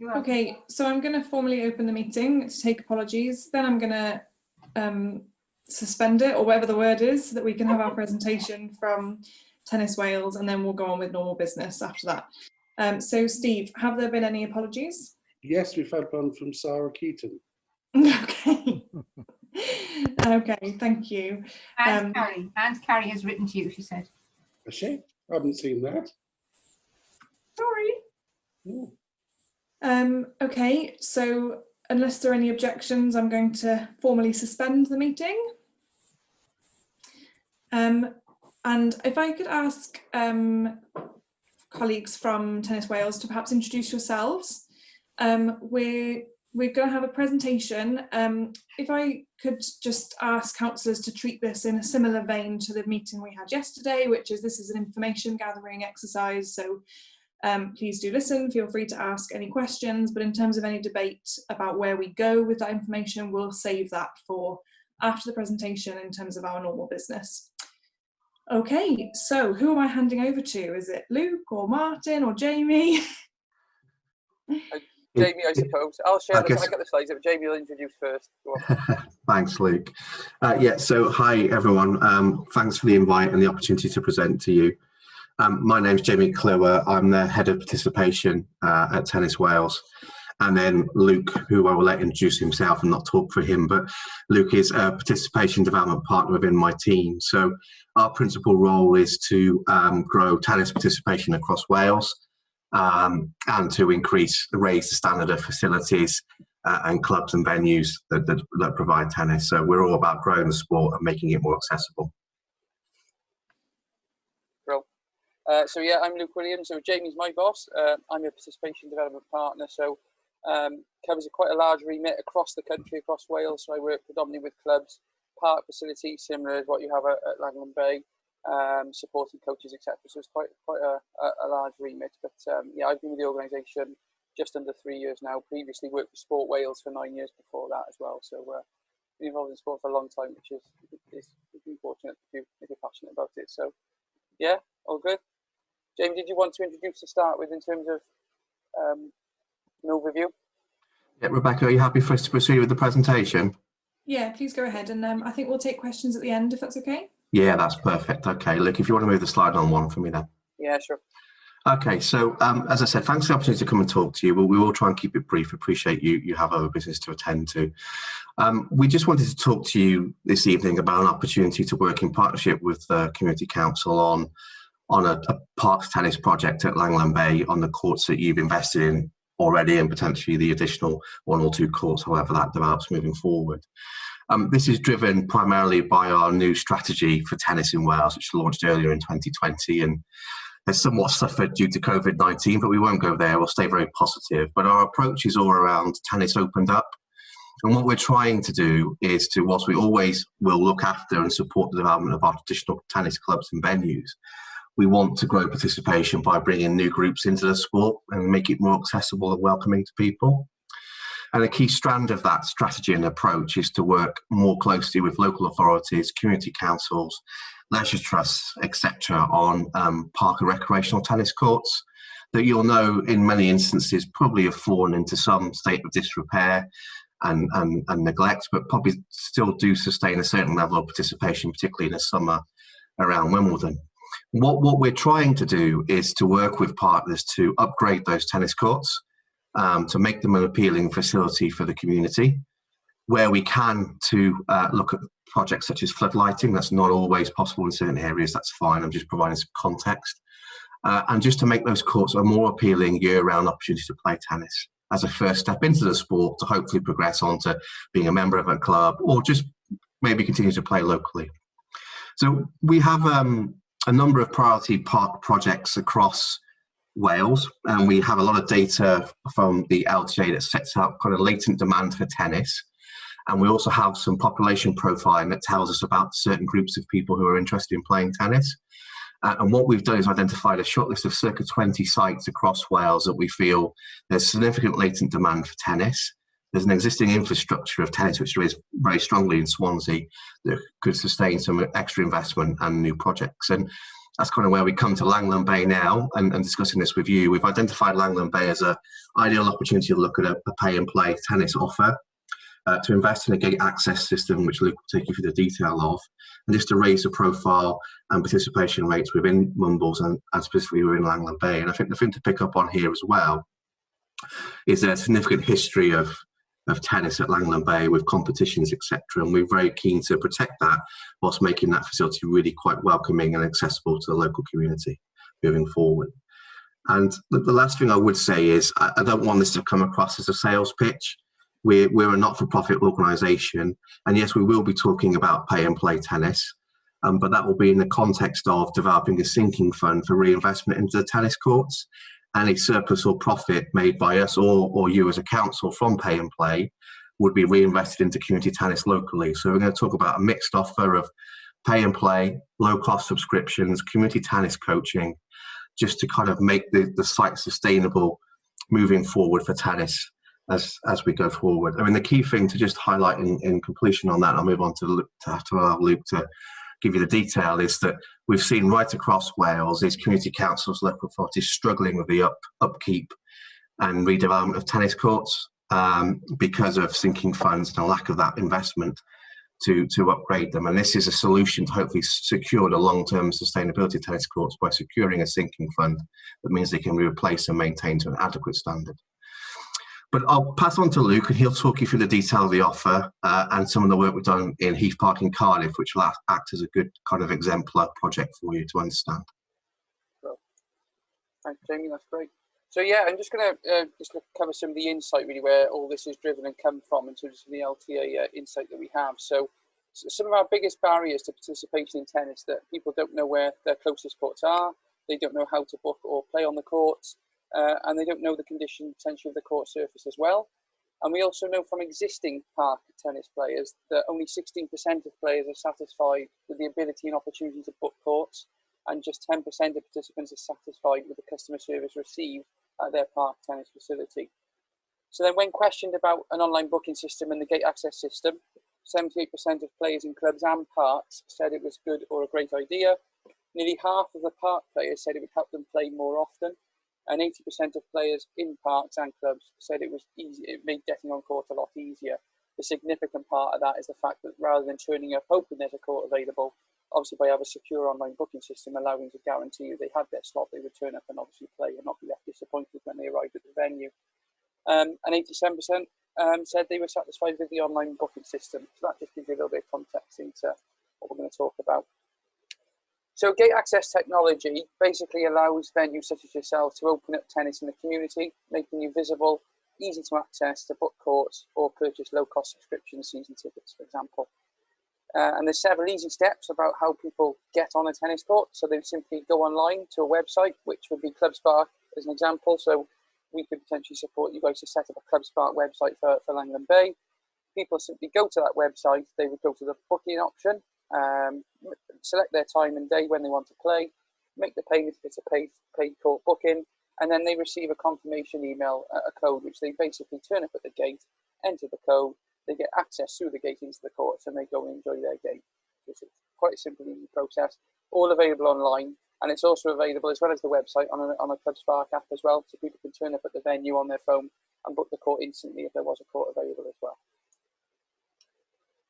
Okay, so I'm going to formally open the meeting to take apologies. Then I'm going to suspend it, or whatever the word is, so that we can have our presentation from Tennis Wales, and then we'll go on with normal business after that. So Steve, have there been any apologies? Yes, we've had one from Sarah Keaton. Okay. Okay, thank you. And Carrie has written to you, she said. Has she? I haven't seen that. Sorry. Oh. Okay, so unless there are any objections, I'm going to formally suspend the meeting. And if I could ask colleagues from Tennis Wales to perhaps introduce yourselves. We're going to have a presentation. If I could just ask councillors to treat this in a similar vein to the meeting we had yesterday, which is this is an information gathering exercise. So please do listen, feel free to ask any questions, but in terms of any debate about where we go with that information, we'll save that for after the presentation in terms of our normal business. Okay, so who am I handing over to? Is it Luke or Martin or Jamie? Jamie, I suppose. I'll share this when I get the slides, but Jamie will introduce first. Thanks, Luke. Yeah, so hi everyone. Thanks for the invite and the opportunity to present to you. My name's Jamie Clewer. I'm the head of participation at Tennis Wales. And then Luke, who I will let introduce himself and not talk for him, but Luke is a participation development partner within my team. So our principal role is to grow tennis participation across Wales and to raise the standard of facilities and clubs and venues that provide tennis. So we're all about growing the sport and making it more accessible. So yeah, I'm Luke Williams. So Jamie's my boss. I'm a participation development partner. So covers quite a large remit across the country, across Wales. So I work predominantly with clubs, park facilities, similar to what you have at Langland Bay, supporting coaches, etc. So it's quite a large remit. But yeah, I've been with the organisation just under 3 years now. Previously worked for Sport Wales for 9 years before that as well. So been involved in sport for a long time, which is been fortunate if you're passionate about it. So yeah, all good. James, did you want to introduce to start with in terms of an overview? Yeah, Rebecca, are you happy for us to proceed with the presentation? Yeah, please go ahead, and I think we'll take questions at the end if that's okay. Yeah, that's perfect. Okay, look, if you want to move the slide on one for me then. Yeah, sure. Okay, so as I said, thanks for the opportunity to come and talk to you. We will try and keep it brief. Appreciate you have other business to attend to. We just wanted to talk to you this evening about an opportunity to work in partnership with the Community Council on a parks tennis project at Langland Bay on the courts that you've invested in already, and potentially the additional 1 or 2 courts, however that develops moving forward. This is driven primarily by our new strategy for tennis in Wales, which launched earlier in 2020 and has somewhat suffered due to COVID-19, but we won't go there. We'll stay very positive. But our approach is all around tennis opened up. And what we're trying to do is to, whilst we always will look after and support the development of our traditional tennis clubs and venues, we want to grow participation by bringing new groups into the sport and make it more accessible and welcoming to people. And a key strand of that strategy and approach is to work more closely with local authorities, community councils, leisure trusts, etc. on park and recreational tennis courts that you'll know in many instances probably have fallen into some state of disrepair and neglect, but probably still do sustain a certain level of participation, particularly in the summer around Wimbledon. What we're trying to do is to work with partners to upgrade those tennis courts, to make them an appealing facility for the community, where we can to look at projects such as floodlighting. That's not always possible in certain areas, that's fine, I'm just providing some context. And just to make those courts a more appealing year-round opportunity to play tennis as a first step into the sport to hopefully progress on to being a member of a club or just maybe continue to play locally. So we have a number of priority park projects across Wales, and we have a lot of data from the LTA that sets out kind of latent demand for tennis, and we also have some population profiling that tells us about certain groups of people who are interested in playing tennis. And what we've done is identified a short list of circa 20 sites across Wales that we feel there's significant latent demand for tennis. There's an existing infrastructure of tennis which is very strongly in Swansea that could sustain some extra investment and new projects. And that's kind of where we come to Langland Bay now and discussing this with you. We've identified Langland Bay as an ideal opportunity to look at a pay and play tennis offer, to invest in a gate access system, which Luke will take you through the detail of, and just to raise the profile and participation rates within Mumbles and specifically within Langland Bay. And I think the thing to pick up on here as well is a significant history of tennis at Langland Bay with competitions, etc. And we're very keen to protect that whilst making that facility really quite welcoming and accessible to the local community moving forward. And the last thing I would say is I don't want this to come across as a sales pitch. We're a not-for-profit organisation, and yes, we will be talking about pay and play tennis, but that will be in the context of developing a sinking fund for reinvestment into the tennis courts. Any surplus or profit made by us or you as a council from pay and play would be reinvested into community tennis locally. So we're going to talk about a mixed offer of pay and play, low-cost subscriptions, community tennis coaching, just to kind of make the site sustainable moving forward for tennis as we go forward. I mean, the key thing to just highlight in completion on that, I'll move on to allow Luke to give you the detail, is that we've seen right across Wales these community councils, local authorities struggling with the upkeep and redevelopment of tennis courts because of sinking funds and a lack of that investment to upgrade them. And this is a solution to hopefully secure the long-term sustainability of tennis courts by securing a sinking fund that means they can be replaced and maintained to an adequate standard. But I'll pass on to Luke and he'll talk you through the detail of the offer and some of the work we've done in Heath Park in Cardiff, which will act as a good kind of exemplar project for you to understand. Well, thanks, Jamie, that's great. So yeah, I'm just going to cover some of the insight really where all this is driven and come from in terms of the LTA insight that we have. So some of our biggest barriers to participation in tennis that people don't know where their closest courts are, they don't know how to book or play on the courts, and they don't know the condition potentially of the court surface as well. And we also know from existing park tennis players that only 16% of players are satisfied with the ability and opportunity to book courts, and just 10% of participants are satisfied with the customer service received at their park tennis facility. So then when questioned about an online booking system and the gate access system, 78% of players in clubs and parks said it was good or a great idea. Nearly half of the park players said it would help them play more often. And 80% of players in parks and clubs said it was easy. It made getting on court a lot easier. The significant part of that is the fact that rather than turning up hoping there's a court available, obviously by having a secure online booking system allowing to guarantee if they had their slot, they would turn up and obviously play and not be left disappointed when they arrived at the venue. And 87% said they were satisfied with the online booking system. So that just gives you a little bit of context into what we're going to talk about. So gate access technology basically allows venues such as yourselves to open up tennis in the community, making you visible, easy to access, to book courts or purchase low-cost subscription season tickets, for example. And there's several easy steps about how people get on a tennis court. So they simply go online to a website, which would be Skatepark as an example. So we could potentially support you guys to set up a Skatepark website for Langland Bay. People simply go to that website, they would go to the booking option, select their time and day when they want to play, make the payment if it's a paid court booking, and then they receive a confirmation email, a code, which they basically turn up at the gate, enter the code, they get access through the gate into the courts, and they go and enjoy their game. It's quite a simple, easy process, all available online, and it's also available as well as the website on a Skatepark app as well, so people can turn up at the venue on their phone and book the court instantly if there was a court available as well.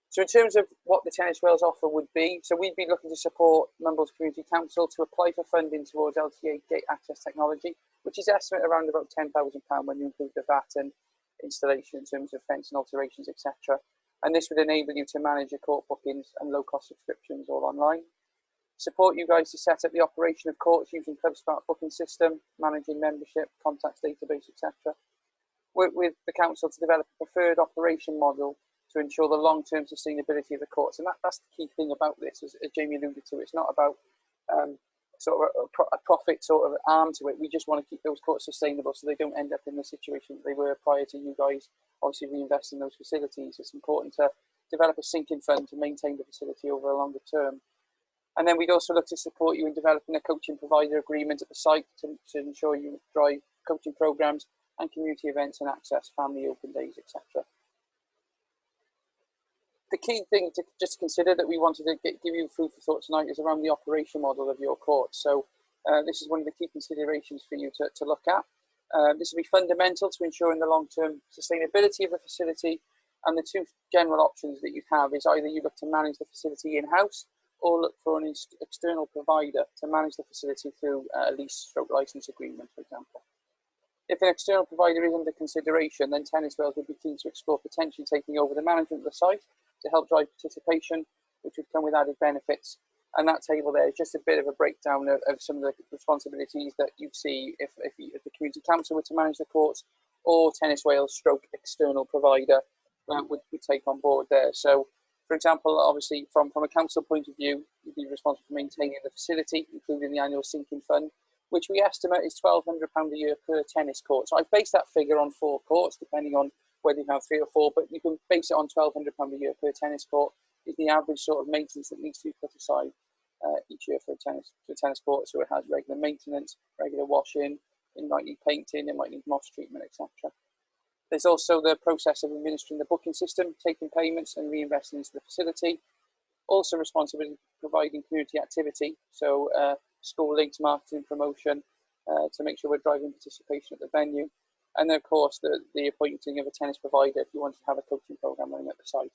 So in terms of what the Tennis Wales offer would be, so we'd be looking to support Mumbles Community Council to apply for funding towards LTA gate access technology, which is estimated around about £10,000 when you include the VAT and installation in terms of fence and alterations, etc. And this would enable you to manage your court bookings and low-cost subscriptions all online. Support you guys to set up the operation of courts using Skatepark booking system, managing membership, contacts database, etc. Work with the council to develop a preferred operation model to ensure the long-term sustainability of the courts. And that's the key thing about this, as Jamie alluded to. It's not about sort of a profit sort of arm to it. We just want to keep those courts sustainable so they don't end up in the situation that they were prior to you guys obviously reinvesting in those facilities. It's important to develop a sinking fund to maintain the facility over a longer term. And then we'd also look to support you in developing a coaching provider agreement at the site to ensure you drive coaching programs and community events and access family open days, etc. the key thing to just consider that we wanted to give you food for thought tonight is around the operation model of your court. So this is one of the key considerations for you to look at. This will be fundamental to ensuring the long-term sustainability of the facility, and the two general options that you have is either you look to manage the facility in-house or look for an external provider to manage the facility through a lease/license agreement, for example. If an external provider is under consideration, then Tennis Wales would be keen to explore potentially taking over the management of the site to help drive participation, which would come with added benefits. And that table there is just a bit of a breakdown of some of the responsibilities that you'd see if the community council were to manage the courts, or Tennis Wales stroke external provider would take on board there. So, for example, obviously from a council point of view, you'd be responsible for maintaining the facility, including the annual sinking fund, which we estimate is £1,200 a year per tennis court. So I've based that figure on 4 courts, depending on whether you have 3 or 4, but you can base it on £1,200 a year per tennis court is the average sort of maintenance that needs to be put aside each year for a tennis court. So it has regular maintenance, regular washing, it might need painting, it might need moss treatment, etc. There's also the process of administering the booking system, taking payments and reinvesting into the facility. Also responsibility for providing community activity, so school linked marketing promotion to make sure we're driving participation at the venue. And then of course the appointing of a tennis provider if you want to have a coaching programme running at the site.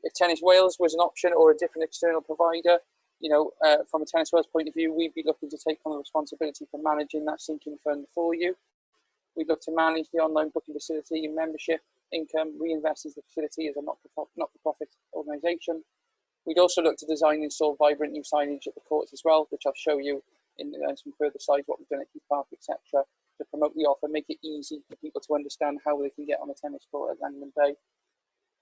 If Tennis Wales was an option or a different external provider, you know, from a Tennis Wales point of view, we'd be looking to take on the responsibility for managing that sinking fund for you. We'd look to manage the online booking facility and membership income, reinvest into the facility as a not-for-profit organisation. We'd also look to design and install vibrant new signage at the courts as well, which I'll show you in some further slides, what we've done at Skatepark, etc., to promote the offer, make it easy for people to understand how they can get on a tennis court at Langland Bay.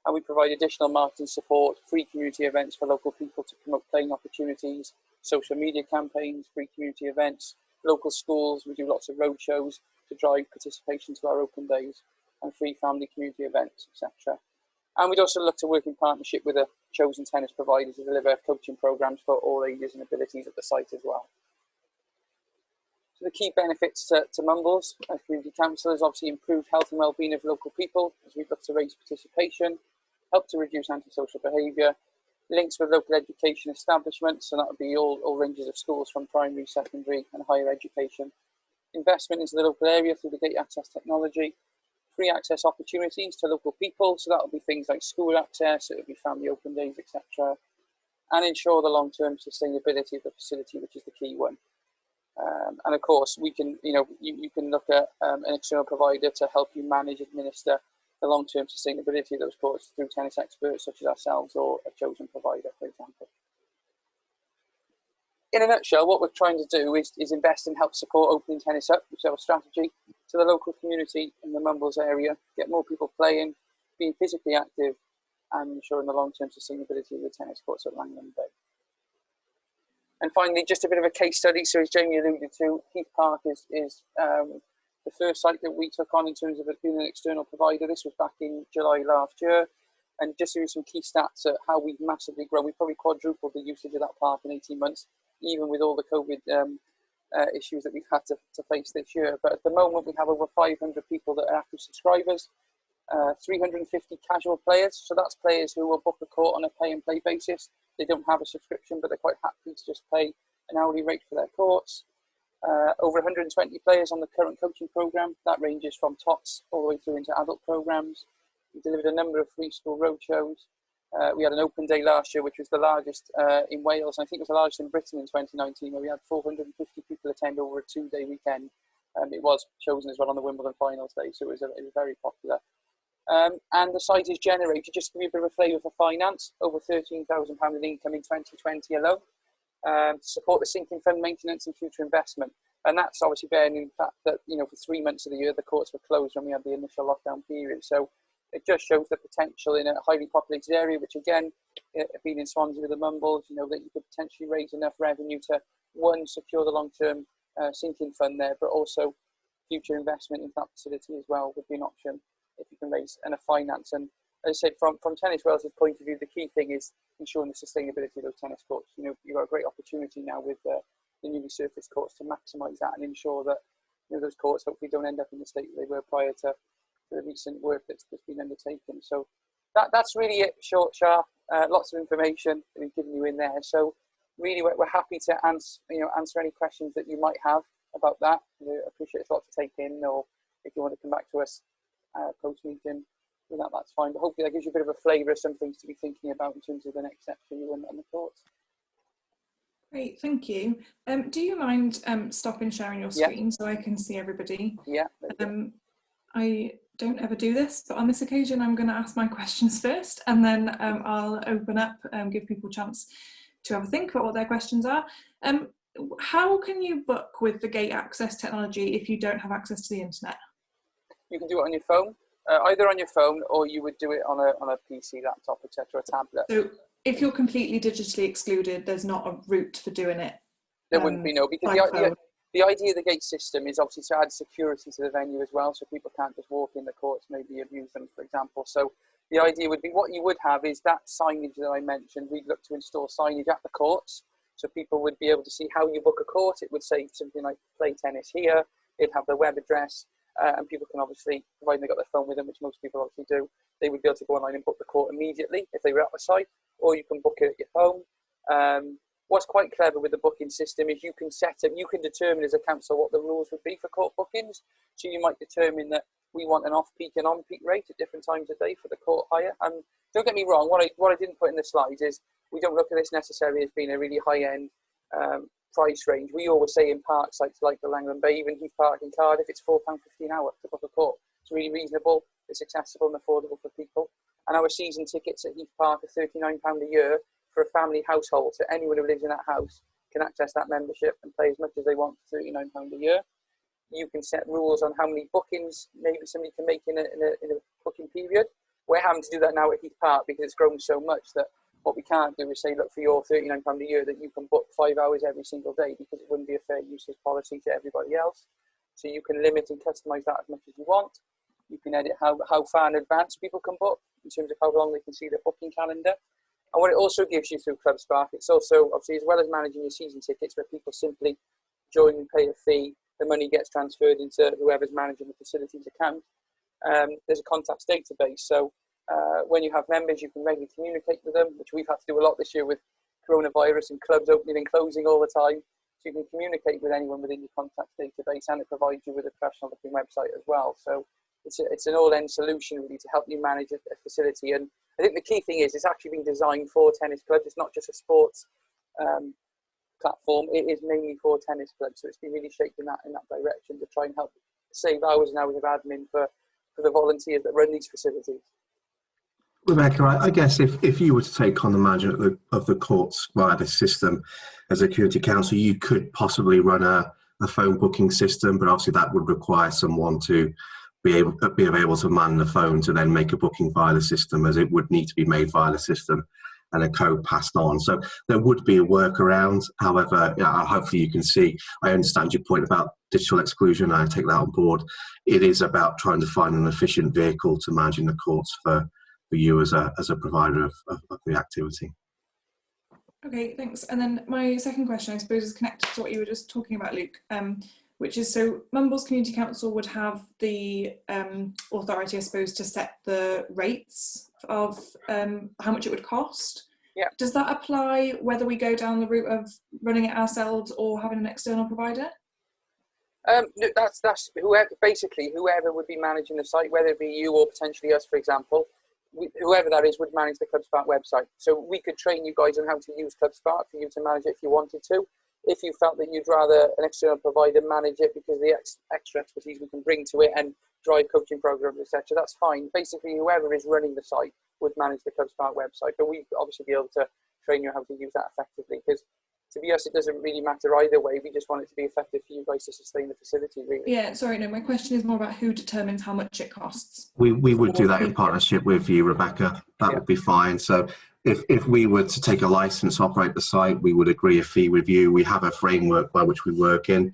And we provide additional marketing support, free community events for local people to promote playing opportunities, social media campaigns, free community events, local schools. We do lots of road shows to drive participation to our open days, and free family community events, etc. And we'd also look to work in partnership with a chosen tennis provider to deliver coaching programs for all ages and abilities at the site as well. So the key benefits to Mumbles as community council is obviously improved health and well-being of local people as we look to raise participation, help to reduce antisocial behaviour, links with local education establishments, so that would be all ranges of schools from primary, secondary and higher education, investment into the local area through the gate access technology, free access opportunities to local people, so that will be things like school access, it would be family open days, etc., and ensure the long-term sustainability of the facility, which is the key one. And of course, we can, you can look at an external provider to help you manage, administer the long-term sustainability of those courts through tennis experts such as ourselves or a chosen provider, for example. In a nutshell, what we're trying to do is invest and help support opening tennis up, which is our strategy, to the local community in the Mumbles area, get more people playing, being physically active, and ensuring the long-term sustainability of the tennis courts at Langland Bay. And finally, just a bit of a case study. So as Jamie alluded to, Skatepark is the first site that we took on in terms of it being an external provider. This was back in July last year. And just to do some key stats at how we've massively grown, we've probably quadrupled the usage of that park in 18 months, even with all the COVID issues that we've had to face this year. But at the moment, we have over 500 people that are active subscribers, 350 casual players. So that's players who will book a court on a pay and play basis. They don't have a subscription, but they're quite happy to just pay an hourly rate for their courts. Over 120 players on the current coaching programme. That ranges from tots all the way through into adult programmes. We delivered a number of free school roadshows. We had an open day last year, which was the largest in Wales. I think it was the largest in Britain in 2019, where we had 450 people attend over a 2-day weekend. It was chosen as well on the Wimbledon finals day, so it was very popular. And the site is generated, just to give you a bit of a flavour for finance, over £13,000 in income in 2020 alone, to support the sinking fund maintenance and future investment. And that's obviously bearing in fact that, for 3 months of the year, the courts were closed when we had the initial lockdown period. So it just shows the potential in a highly populated area, which again, being in Swansea with the Mumbles, that you could potentially raise enough revenue to, one, secure the long-term sinking fund there, but also future investment into that facility as well would be an option if you can raise enough finance. And as I said, from Tennis Wales' point of view, the key thing is ensuring the sustainability of those tennis courts. You've got a great opportunity now with the newly surfaced courts to maximise that and ensure that those courts hopefully don't end up in the state that they were prior to the recent work that's been undertaken. So That's really it, short, sharp, lots of information that we've given you in there. So really, we're happy to answer any questions that you might have about that. I appreciate it's a lot to take in, or if you want to come back to us post-meeting, that's fine. But hopefully that gives you a bit of a flavour of some things to be thinking about in terms of the next steps for you and the courts. Great, thank you. Do you mind stopping sharing your screen so I can see everybody? Yeah. I don't ever do this, but on this occasion I'm going to ask my questions first, and then I'll open up and give people a chance to have a think about what their questions are. How can you book with the gate access technology if you don't have access to the internet? You can do it on your phone, either on your phone, or you would do it on a PC, laptop, etc., a tablet. So if you're completely digitally excluded, there's not a route for doing it? There wouldn't be, no, because the idea of the gate system is obviously to add security to the venue as well, so people can't just walk in the courts, maybe abuse them, for example. So the idea would be, what you would have is that signage that I mentioned. We'd look to install signage at the courts, so people would be able to see how you book a court. It would say something like play tennis here. It'd have the web address, and people can obviously, provided they've got their phone with them, which most people obviously do, they would be able to go online and book the court immediately if they were at the site, or you can book it at your home. What's quite clever with the booking system is you can determine as a council what the rules would be for court bookings. So you might determine that we want an off-peak and on-peak rate at different times of day for the court hire. And don't get me wrong, what I didn't put in the slides is we don't look at this necessarily as being a really high-end price range. We always say in park sites like the Langland Bay, even Heath Park in Cardiff, it's £4.50 an hour to book a court. It's really reasonable, it's accessible and affordable for people. And our season tickets at Heath Park are £39 a year for a family household. So anyone who lives in that house can access that membership and play as much as they want for £39 a year. You can set rules on how many bookings maybe somebody can make in a booking period. We're having to do that now at Heath Park because it's grown so much that what we can't do is say, look, for your £39 a year that you can book 5 hours every single day, because it wouldn't be a fair usage policy to everybody else. So you can limit and customise that as much as you want. You can edit how far in advance people can book in terms of how long they can see their booking calendar. And what it also gives you through Skatepark, it's also, obviously, as well as managing your season tickets, where people simply join and pay a fee, the money gets transferred into whoever's managing the facilities account. There's a contacts database. So when you have members, you can regularly communicate with them, which we've had to do a lot this year with coronavirus and clubs opening and closing all the time. So you can communicate with anyone within your contacts database, and it provides you with a professional looking website as well. So it's an all-end solution really to help you manage a facility. And I think the key thing is it's actually been designed for tennis clubs. It's not just a sports platform. It is mainly for tennis clubs. So it's been really shaped in that direction to try and help save hours and hours of admin for the volunteers that run these facilities. Rebecca, I guess if you were to take on the management of the courts via this system as a community council, you could possibly run a phone booking system, but obviously that would require someone to be able to man the phone to then make a booking via the system, as it would need to be made via the system and a code passed on. So there would be a workaround. However, hopefully you can see, I understand your point about digital exclusion. I take that on board. It is about trying to find an efficient vehicle to managing the courts for you as a provider of the activity. Okay, thanks. And then my second question, I suppose, is connected to what you were just talking about, Luke, which is, so Mumbles Community Council would have the authority, I suppose, to set the rates of how much it would cost. Yeah. Does that apply whether we go down the route of running it ourselves or having an external provider? No, that's whoever would be managing the site, whether it be you or potentially us, for example. Whoever that is would manage the Skatepark website. So we could train you guys on how to use Skatepark for you to manage it if you wanted to. If you felt that you'd rather an external provider manage it because of the extra expertise we can bring to it and drive coaching programs, etc., that's fine. Basically, whoever is running the site would manage the Skatepark website, but we'd obviously be able to train you how to use that effectively, because to be honest, it doesn't really matter either way. We just want it to be effective for you guys to sustain the facility, really. Yeah, sorry, no, my question is more about who determines how much it costs. We would do that in partnership with you, Rebecca. That would be fine. So if we were to take a license, operate the site, we would agree a fee with you. We have a framework by which we work in.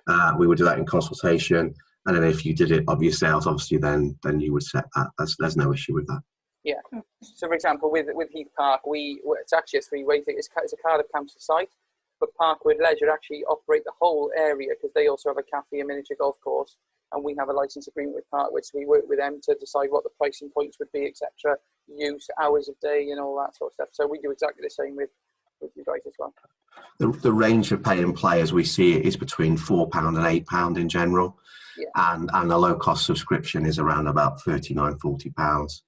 Yeah. We would do that in consultation. And then if you did it of yourselves, obviously, then you would set that. There's no issue with that. Yeah. So, for example, with Heath Park, it's actually a three-way thing. It's a Cardiff Council site, but Parkwood Leisure actually operate the whole area because they also have a cafe, a miniature golf course, and we have a license agreement with Parkwood, so we work with them to decide what the pricing points would be, etc., use, hours of day, and all that sort of stuff. So we do exactly the same with you guys as well. The range of pay and play as we see it is between £4 and £8 in general, yeah. and a low cost subscription is around about £39–40.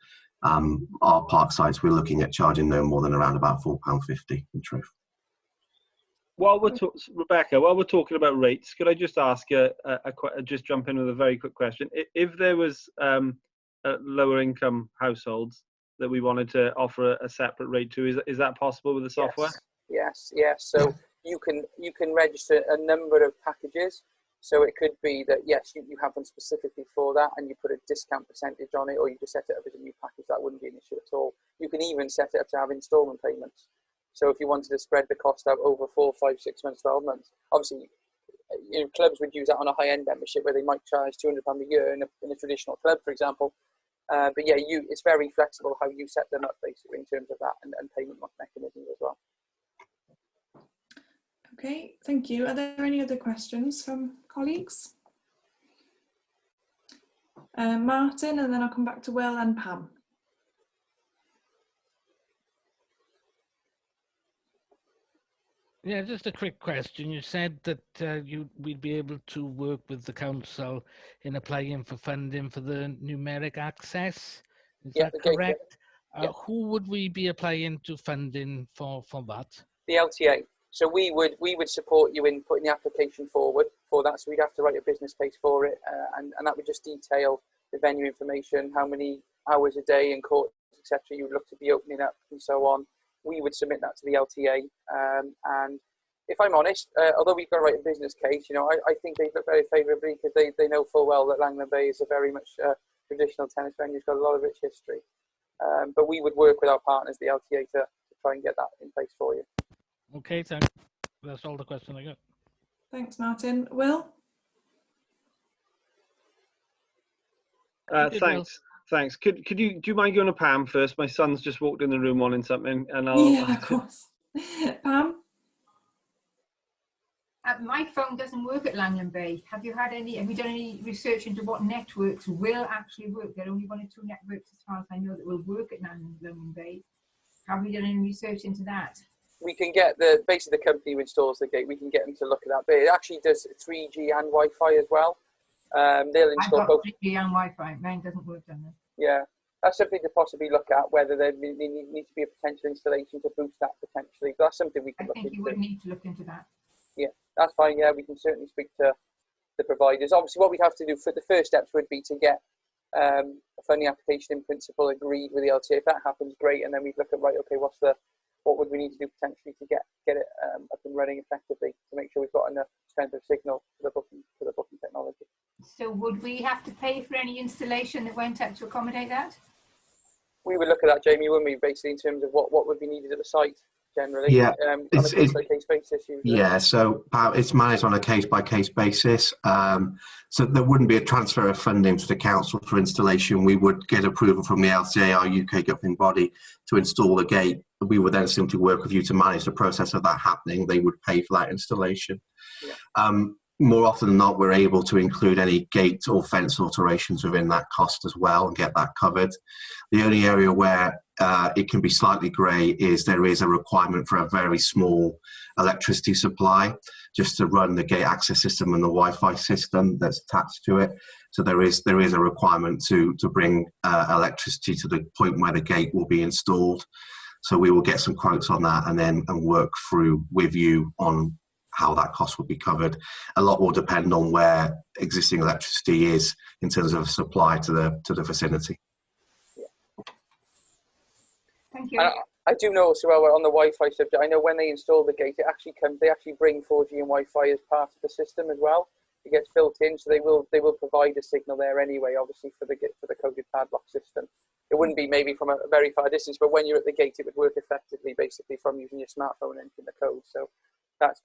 Our park sites, we're looking at charging no more than around about £4.50 in truth. Rebecca, while we're talking about rates, could I just ask just jump in with a very quick question? If there was lower income households that we wanted to offer a separate rate to, is that possible with the software? Yes. So you can register a number of packages. So it could be that, yes, you have one specifically for that, and you put a discount percentage on it, or you just set it up as a new package. That wouldn't be an issue at all. You can even set it up to have instalment payments. So if you wanted to spread the cost out over 4, 5, 6 months, 12 months, obviously, clubs would use that on a high-end membership where they might charge £200 a year in a traditional club, for example. But yeah, it's very flexible how you set them up, basically, in terms of that and payment mechanisms as well. Okay, thank you. Are there any other questions from colleagues? Martin, and then I'll come back to Will and Pam. Yeah, just a quick question. You said that we'd be able to work with the council in applying for funding for the numeric access. Is that correct? Who would we be applying to funding for that? The LTA. So we would support you in putting the application forward for that. So we'd have to write a business case for it, and that would just detail the venue information, how many hours a day and courts, etc. you would look to be opening up, and so on. We would submit that to the LTA, and if I'm honest, although we've got to write a business case, I think they look very favourably, because they know full well that Langland Bay is a very much traditional tennis venue. It's got a lot of rich history, but we would work with our partners, the LTA, to try and get that in place for you. Okay, thanks. That's all the question I got. Thanks, Martin. Will? Thanks. Do you mind going to Pam first? My son's just walked in the room wanting something, and Yeah, of course. Pam? My phone doesn't work at Langland Bay. Have you done any research into what networks will actually work? There are only 1 or 2 networks, as far as I know, that will work at Langland Bay. Have you done any research into that? We can get basically the company who installs the gate, we can get them to look at that. But it actually does 3G and Wi-Fi as well. They'll install both. 3G and Wi-Fi. Mine doesn't work on this. Yeah, that's something to possibly look at, whether there needs to be a potential installation to boost that potentially. But that's something we can look into. I think you would need to look into that. Yeah, that's fine. Yeah, we can certainly speak to the providers. Obviously, what we'd have to do for the first steps would be to get a funding application in principle agreed with the LTA. If that happens, great. And then we'd look at, right, okay, what would we need to do potentially to get it up and running effectively, to make sure we've got enough strength of signal for the booking technology. So would we have to pay for any installation that went up to accommodate that? We would look at that, Jamie, wouldn't we, basically, in terms of what would be needed at the site generally? Yeah, on a case-by-case basis usually. Yeah, so it's managed on a case-by-case basis. So there wouldn't be a transfer of funding to the council for installation. We would get approval from the LTA, our UK governing body, to install the gate. We would then simply work with you to manage the process of that happening. They would pay for that installation. Yeah. More often than not, we're able to include any gate or fence alterations within that cost as well and get that covered. The only area where it can be slightly grey is there is a requirement for a very small electricity supply just to run the gate access system and the Wi-Fi system that's attached to it. So there is a requirement to bring electricity to the point where the gate will be installed. So we will get some quotes on that and work through with you on how that cost will be covered. A lot will depend on where existing electricity is in terms of supply to the vicinity. Yeah. Thank you. I do know also on the Wi-Fi subject, I know when they install the gate, they actually bring 4G and Wi-Fi as part of the system as well. It gets built in, so they will provide a signal there anyway, obviously for the coded padlock system. It wouldn't be maybe from a very far distance, but when you're at the gate, it would work effectively, basically from using your smartphone and entering the code. So that's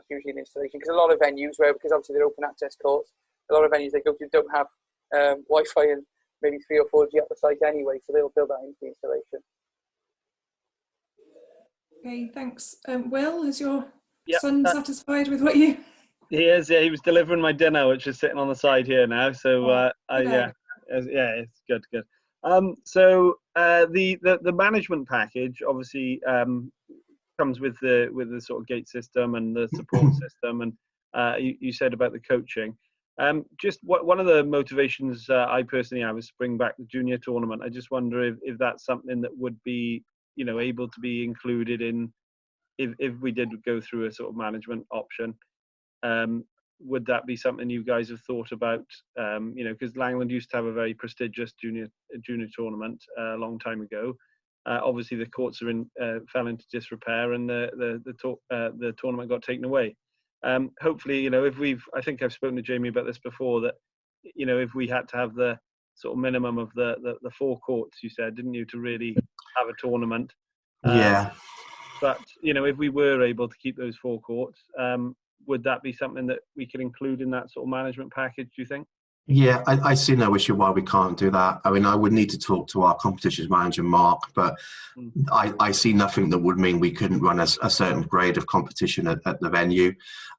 usually an installation, because a lot of venues because obviously they're open access courts, a lot of venues they go to don't have Wi-Fi and maybe 3 or 4G at the site anyway, so they'll build that into the installation. Okay, thanks. Will, is your son satisfied with what you? He is. Yeah, he was delivering my dinner, which is sitting on the side here now. So okay. it's good. So the management package obviously comes with the sort of gate system and the support system, and you said about the coaching. Just one of the motivations I personally have is to bring back the junior tournament. I just wonder if that's something that would be, able to be included in if we did go through a sort of management option. Would that be something you guys have thought about? Because Langland used to have a very prestigious junior tournament a long time ago. Obviously, the courts fell into disrepair, and the tournament got taken away. Hopefully, I think I've spoken to Jamie about this before, that if we had to have the sort of minimum of the 4 courts, you said, didn't you, to really have a tournament? Yeah. But if we were able to keep those 4 courts, would that be something that we could include in that sort of management package, do you think? Yeah, I see no issue why we can't do that. I mean, I would need to talk to our competitions manager, Mark, but I see nothing that would mean we couldn't run a certain grade of competition at the venue.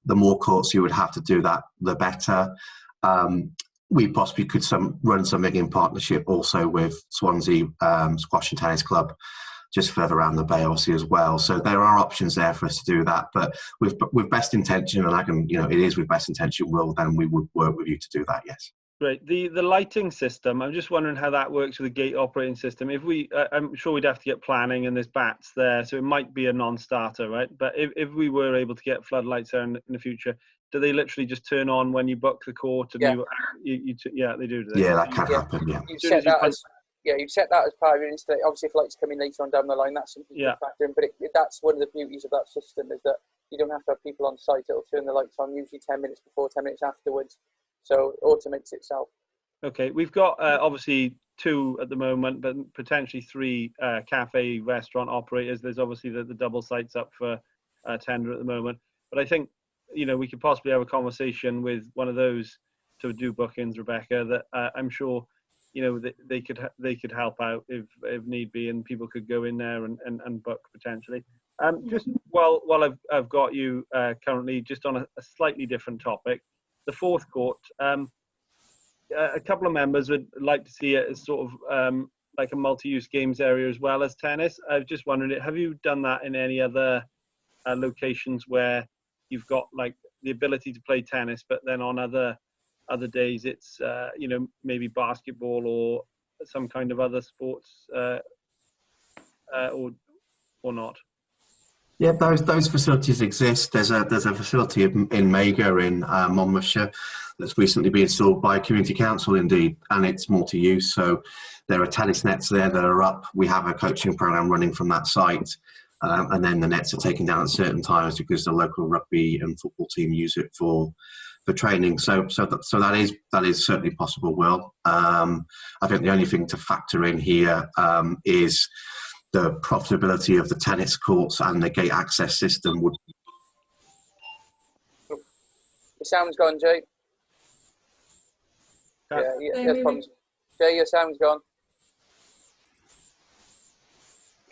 The more courts you would have to do that, the better. We possibly could run something in partnership also with Swansea Squash and Tennis Club, just further around the bay, obviously, as well. So there are options there for us to do that. But with best intention, and it is with best intention, then we would work with you to do that, yes. Great. The lighting system, I'm just wondering how that works with the gate operating system. If I'm sure we'd have to get planning, and there's bats there, so it might be a non-starter, right? But if we were able to get floodlights there in the future, do they literally just turn on when you book the court? And yeah, they do. Yeah, that can happen, yeah. You'd set that as part of your installation. Obviously, if lights come in later on down the line, that's something you can factor in. But that's one of the beauties of that system, is that you don't have to have people on site. It'll turn the lights on usually 10 minutes before, 10 minutes afterwards. So it automates itself. Okay, we've got obviously 2 at the moment, but potentially 3 cafe restaurant operators. There's obviously the double sites up for tender at the moment. But I think, we could possibly have a conversation with one of those to do bookings, Rebecca, that I'm sure, they could help out if need be, and people could go in there and book potentially. Just while I've got you currently, just on a slightly different topic, the 4th court, a couple of members would like to see it as sort of like a multi-use games area as well as tennis. I was just wondering, have you done that in any other locations where you've got like the ability to play tennis, but then on other days it's maybe basketball or some kind of other sports or not? Yeah, those facilities exist. There's a facility in Acre in Monmouthshire that's recently been installed by Community Council, indeed, and it's multi-use. So there are tennis nets there that are up. We have a coaching program running from that site, and then the nets are taken down at certain times because the local rugby and football team use it for training. So that is certainly possible, Will. I think the only thing to factor in here is the profitability of the tennis courts and the gate access system would. Your sound's gone, Jay. Yeah, problems. Jay, your sound's gone.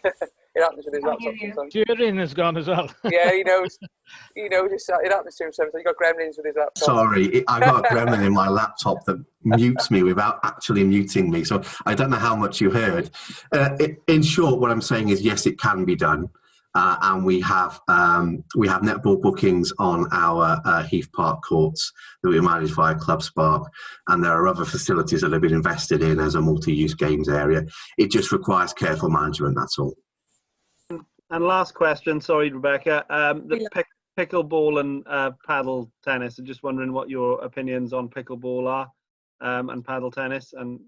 It happens with his laptop sometimes. Turin has gone as well. Yeah, he knows. It happens to him sometimes. He's got gremlins with his laptop. Sorry, I've got a gremlin in my laptop that mutes me without actually muting me. So I don't know how much you heard. In short, what I'm saying is, yes, it can be done. And we have netball bookings on our Heath Park courts that we manage via Club Spark, and there are other facilities that have been invested in as a multi-use games area. It just requires careful management, that's all. And last question, sorry, Rebecca. The pickleball and paddle tennis. I'm just wondering what your opinions on pickleball are and paddle tennis, and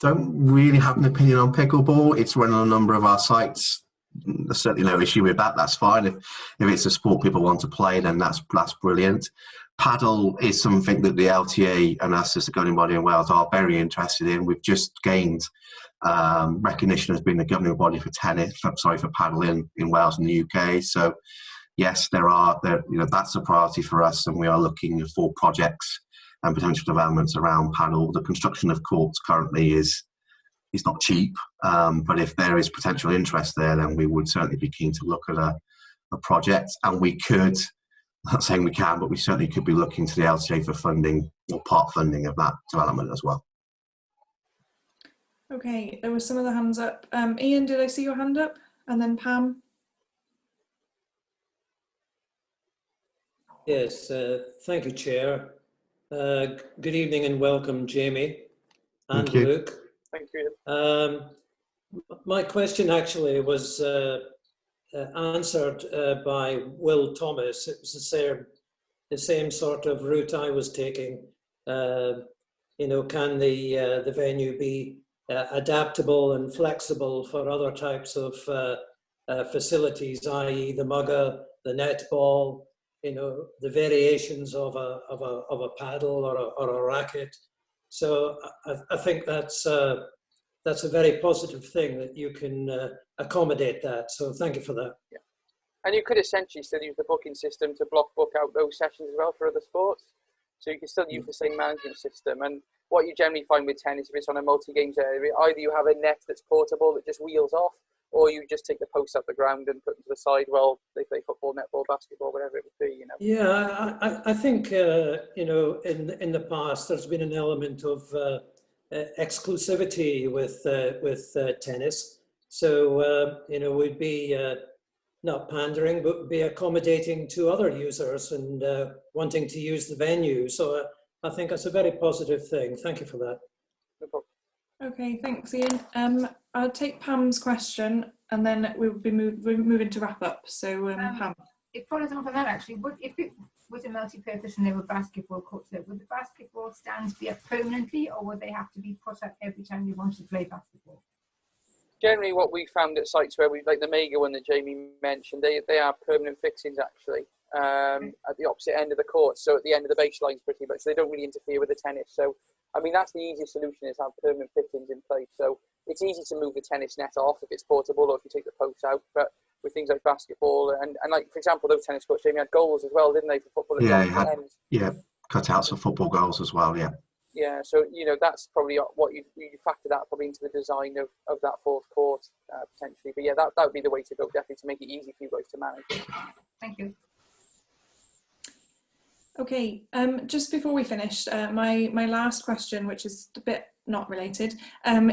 Don't really have an opinion on pickleball. It's run on a number of our sites. There's certainly no issue with that. That's fine. If it's a sport people want to play, then that's brilliant. Paddle is something that the LTA and us as the governing body in Wales are very interested in. We've just gained recognition as being the governing body for paddle in Wales and the UK. So yes, that's a priority for us, and we are looking for projects and potential developments around paddle. The construction of courts currently is not cheap, but if there is potential interest there, then we would certainly be keen to look at a project, and we could not saying we can, but we certainly could be looking to the LTA for funding or part funding of that development as well. Okay, there was some other hands up. Ian, did I see your hand up? And then Pam. Yes, thank you, Chair. Good evening and welcome, Jamie and Luke. Thank you. My question actually was answered by Will Thomas. It was the same sort of route I was taking. You know, can the venue be adaptable and flexible for other types of facilities, i.e. the mugger, the netball, you know, the variations of a paddle or a racket. So I think that's a very positive thing that you can accommodate that. So thank you for that. Yeah. And you could essentially still use the booking system to book out those sessions as well for other sports. So you can still use the same management system. And what you generally find with tennis, if it's on a multi-games area, either you have a net that's portable that just wheels off, or you just take the posts up the ground and put them to the side while they play football, netball, basketball, whatever it would be, you know. Yeah, I think, you know, in the past, there's been an element of exclusivity with tennis. So, you know, we'd be not pandering, but be accommodating to other users and wanting to use the venue. So I think that's a very positive thing. Thank you for that. No problem. Okay, thanks, Ian. I'll take Pam's question and then we'll be moving to wrap up. So, Pam. It follows on from that actually. If it was a multi-purpose and there were basketball courts there, would the basketball stands be up permanently, or would they have to be put up every time you wanted to play basketball? Generally, what we found at sites where we, like the Mega one that Jamie mentioned, they are permanent fixings actually at the opposite end of the court. So at the end of the baselines pretty much. So they don't really interfere with the tennis. So, I mean, that's the easiest solution, is have permanent fittings in place. So it's easy to move the tennis net off if it's portable, or if you take the posts out. But with things like basketball and like, for example, those tennis courts, Jamie, had goals as well, didn't they, for football? Yeah, cutouts of football goals as well, yeah. Yeah, so, you know, that's probably what you factor that probably into the design of that fourth court, potentially. But yeah, that would be the way to go, definitely, to make it easy for you guys to manage. Thank you. Okay, just before we finish, my last question, which is a bit not related,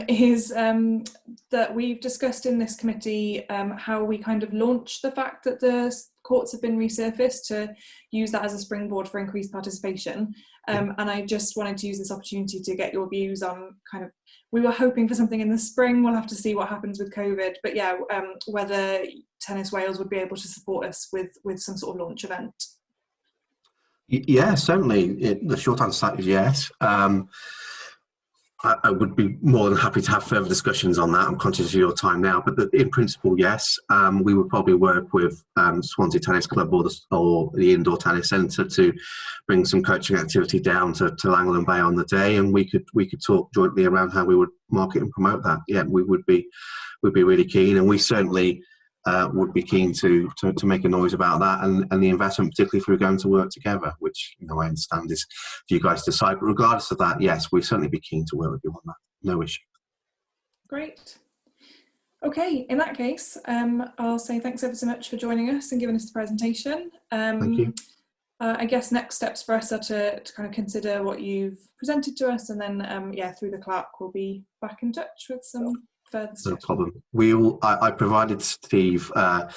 is that we've discussed in this committee how we kind of launched the fact that the courts have been resurfaced, to use that as a springboard for increased participation. And I just wanted to use this opportunity to get your views on kind of, we were hoping for something in the spring, we'll have to see what happens with COVID, but yeah, whether Tennis Wales would be able to support us with some sort of launch event. Yeah, certainly. The short answer is yes. I would be more than happy to have further discussions on that. I'm conscious of your time now, but in principle, yes. We would probably work with Swansea Tennis Club or the Indoor Tennis Centre to bring some coaching activity down to Langley Bay on the day, and we could talk jointly around how we would market and promote that. Yeah, we'd be really keen, and we certainly would be keen to make a noise about that and the investment, particularly if we were going to work together, which, you know, I understand is for you guys to decide. But regardless of that, yes, we'd certainly be keen to work with you on that. No issue. Great. Okay, in that case, I'll say thanks ever so much for joining us and giving us the presentation. Thank you. I guess next steps for us are to kind of consider what you've presented to us, and then yeah, through the clerk we'll be back in touch with some further No problem. I provided Steve a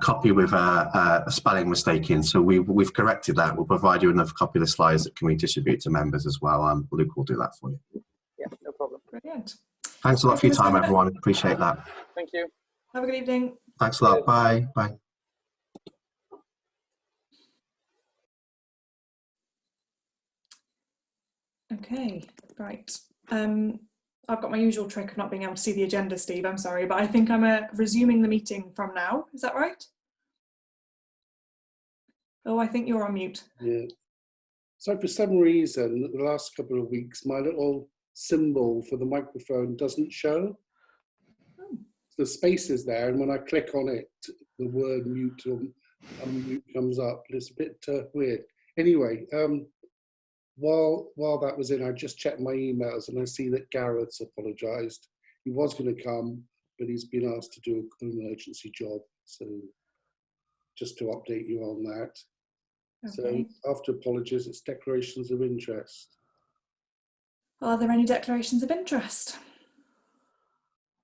copy with a spelling mistake in, so we've corrected that. We'll provide you another copy of the slides that can be distributed to members as well. Luke will do that for you. Yeah, no problem. Brilliant. Thanks a lot for your time, everyone. Appreciate that. Thank you. Have a good evening. Thanks a lot. Bye. Bye. Okay, right. I've got my usual trick of not being able to see the agenda, Steve, I'm sorry, but I think I'm resuming the meeting from now. Is that right? Oh, I think you're on mute. Yeah. So for some reason, the last couple of weeks, my little symbol for the microphone doesn't show. Oh. The space is there, and when I click on it, the word mute or unmute comes up. It's a bit weird. Anyway, while that was in, I just checked my emails and I see that Gareth's apologised. He was going to come, but he's been asked to do an emergency job. So just to update you on that. Okay. So after apologies, it's declarations of interest. Are there any declarations of interest?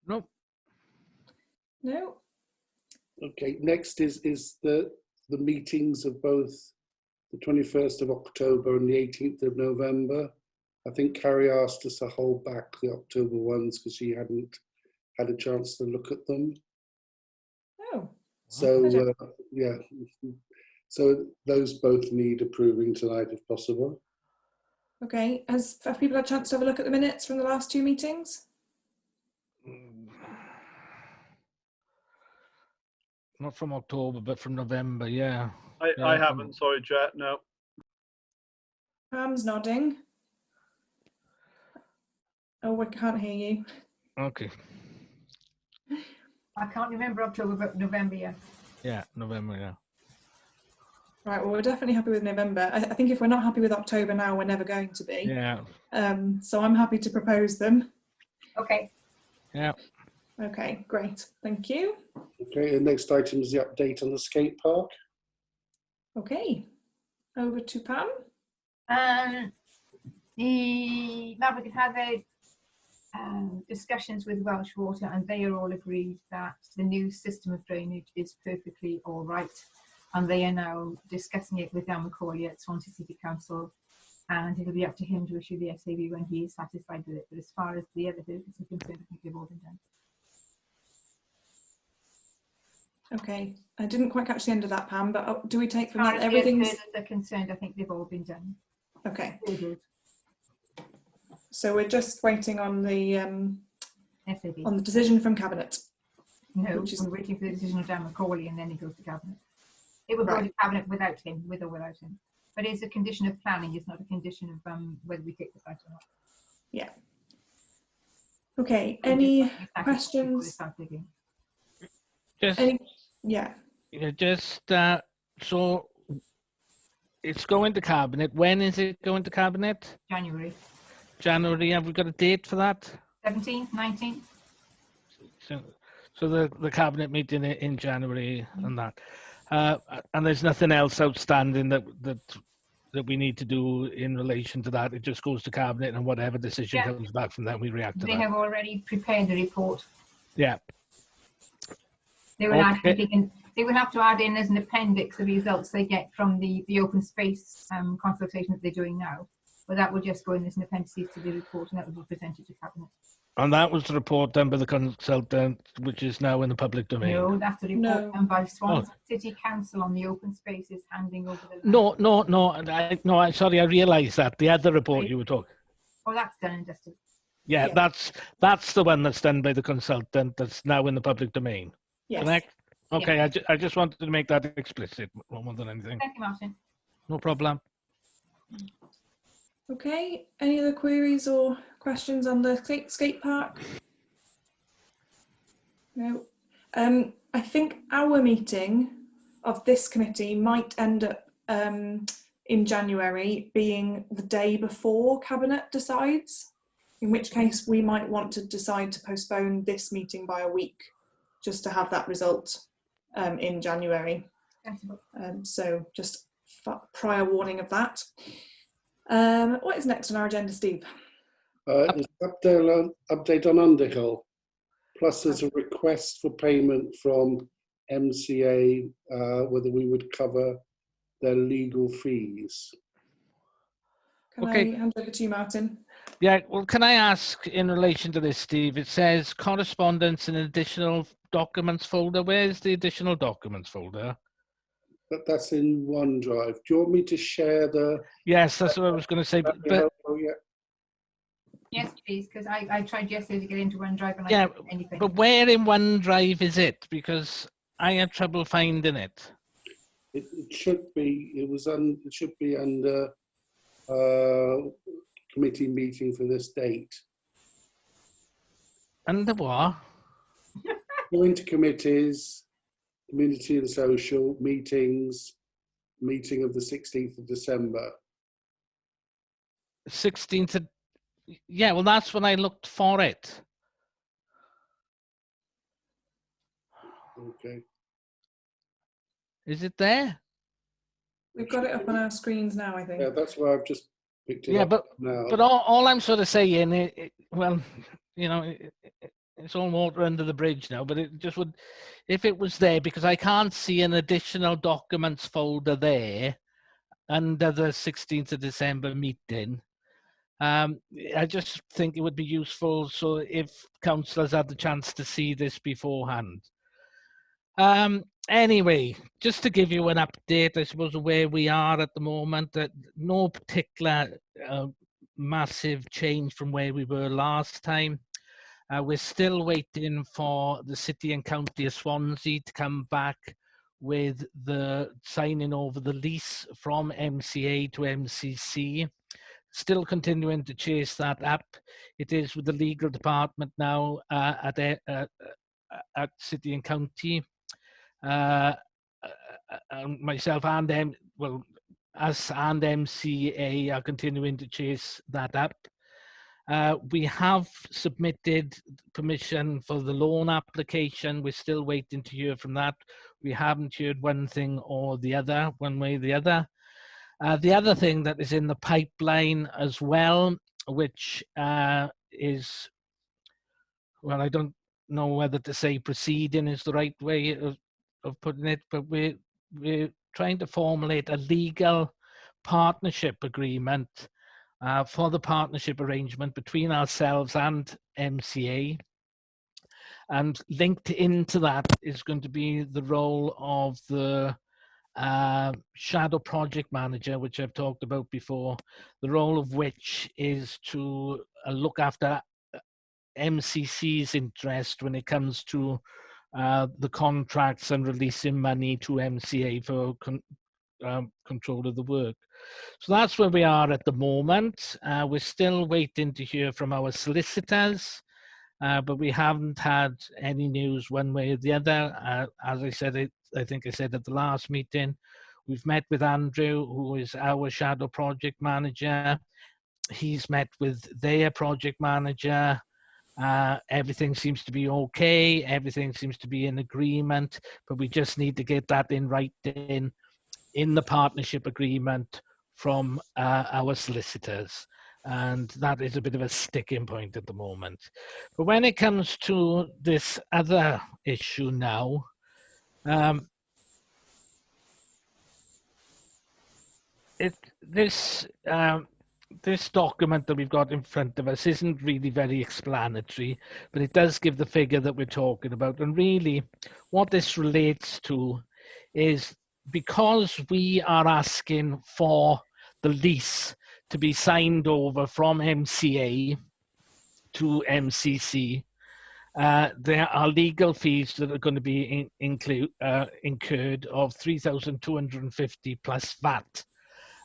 Nope. No. Okay, next is the meetings of both the 21st of October and the 18th of November. I think Carrie asked us to hold back the October ones because she hadn't had a chance to look at them. Oh. So yeah, so those both need approving tonight if possible. Okay. Have people had a chance to have a look at the minutes from the last two meetings? Not from October, but from November, yeah. I haven't, sorry, Jet, no. Pam's nodding. Oh, I can't hear you. Okay. I can't remember October, but November, yeah. Yeah, November, yeah. Right, well, we're definitely happy with November. I think if we're not happy with October now, we're never going to be. Yeah. So I'm happy to propose them. Okay. Yeah. Okay, great. Thank you. Okay, the next item is the update on the skate park. Okay, over to Pam. The Maverick had their discussions with Welsh Water, and they are all agreed that the new system of drainage is perfectly all right. And they are now discussing it with Dan Macaulay at Swansea City Council, and it'll be up to him to issue the SAB when he is satisfied with it. But as far as the other hurdles are concerned, I think they've all been done. Okay, I didn't quite catch the end of that, Pam, but do we take from that As far as everything's... the others are concerned, I think they've all been done. Okay, Hurdles, so we're just waiting on the SAB. decision from Cabinet. No, which is- we're waiting for the decision of Dan Macaulay, and then it goes to Cabinet. It would go Right. to Cabinet without him, with or without him. But it's a condition of planning, it's not a condition of whether we take the site or not. Yeah. Okay, We're any just satisfied before they questions? start digging. Just, Yeah. so it's going to Cabinet. When is it going to Cabinet? January January. Have we got a date for that? 17th, 19th. So the Cabinet meeting in January and that. And there's nothing else outstanding that we need to do in relation to that. It just goes to Cabinet, and whatever decision comes back from that, we react to They that. have already prepared the report. Yeah. They will they will have to add in as an appendix the results they get from the open space consultation that they're doing now. But that will just go in as an appendices to the report, and that will be presented to Cabinet. And that was the report done by the consultant, which is now in the public domain. No, that's the report done by Swansea City Council on the open spaces handing over the land. No. Sorry, I realised that. The other report you were talking. Oh, that's done and dusted. Yeah, that's the one that's done by the consultant that's now in the public domain. Yes. Correct? Okay, Yeah. I just wanted to make that explicit more than anything. Thank you, Martin. No problem. Okay, any other queries or questions on the skate park? No. I think our meeting of this committee might end up in January being the day before Cabinet decides, in which case we might want to decide to postpone this meeting by a week just to have that result in January. So just prior warning of that. What is next on our agenda, Steve? There's an update on Underhill. Plus there's a request for payment from MCA, whether we would cover their legal fees. Can I hand over to you, Martin? Yeah, well, can I ask in relation to this, Steve? It says correspondence and additional documents folder. Where's the additional documents folder? But that's in OneDrive. Do you want me to share the... Yes, that's what I was going to say. But yeah. Yes, please, because I tried yesterday to get into OneDrive and I yeah, couldn't get anything. but where in OneDrive is it? Because I had trouble finding it. It should be. It should be under committee meeting for this date. Under what? Go into committees, community and social meetings, meeting of the 16th of December. 16th of... Yeah, well, that's when I looked for it. Okay. Is it there? We've got it up on our screens now, I think. Yeah, that's why I've just picked it up now. But all I'm sort of saying, well, you know, it's all water under the bridge now, but it just would, if it was there, because I can't see an additional documents folder there under the 16th of December meeting. I just think it would be useful so if councillors had the chance to see this beforehand. Anyway, just to give you an update, I suppose, of where we are at the moment, that no particular massive change from where we were last time. We're still waiting for the City and County of Swansea to come back with the signing over the lease from MCA to MCC. Still continuing to chase that up. It is with the legal department now at City and County. Myself and us and MCA are continuing to chase that up. We have submitted permission for the loan application. We're still waiting to hear from that. We haven't heard one thing or the other, one way or the other. The other thing that is in the pipeline as well, which is, well, I don't know whether to say proceeding is the right way of putting it, but we're trying to formulate a legal partnership agreement for the partnership arrangement between ourselves and MCA. And linked into that is going to be the role of the shadow project manager, which I've talked about before, the role of which is to look after MCC's interest when it comes to the contracts and releasing money to MCA for control of the work. So that's where we are at the moment. We're still waiting to hear from our solicitors, but we haven't had any news one way or the other. As I said, I think I said at the last meeting, we've met with Andrew, who is our shadow project manager. He's met with their project manager. Everything seems to be okay. Everything seems to be in agreement, but we just need to get that in writing in the partnership agreement from our solicitors. And that is a bit of a sticking point at the moment. But when it comes to this other issue now, this document that we've got in front of us isn't really very explanatory, but it does give the figure that we're talking about. And really, what this relates to is because we are asking for the lease to be signed over from MCA to MCC, there are legal fees that are going to be incurred of $3,250 plus VAT.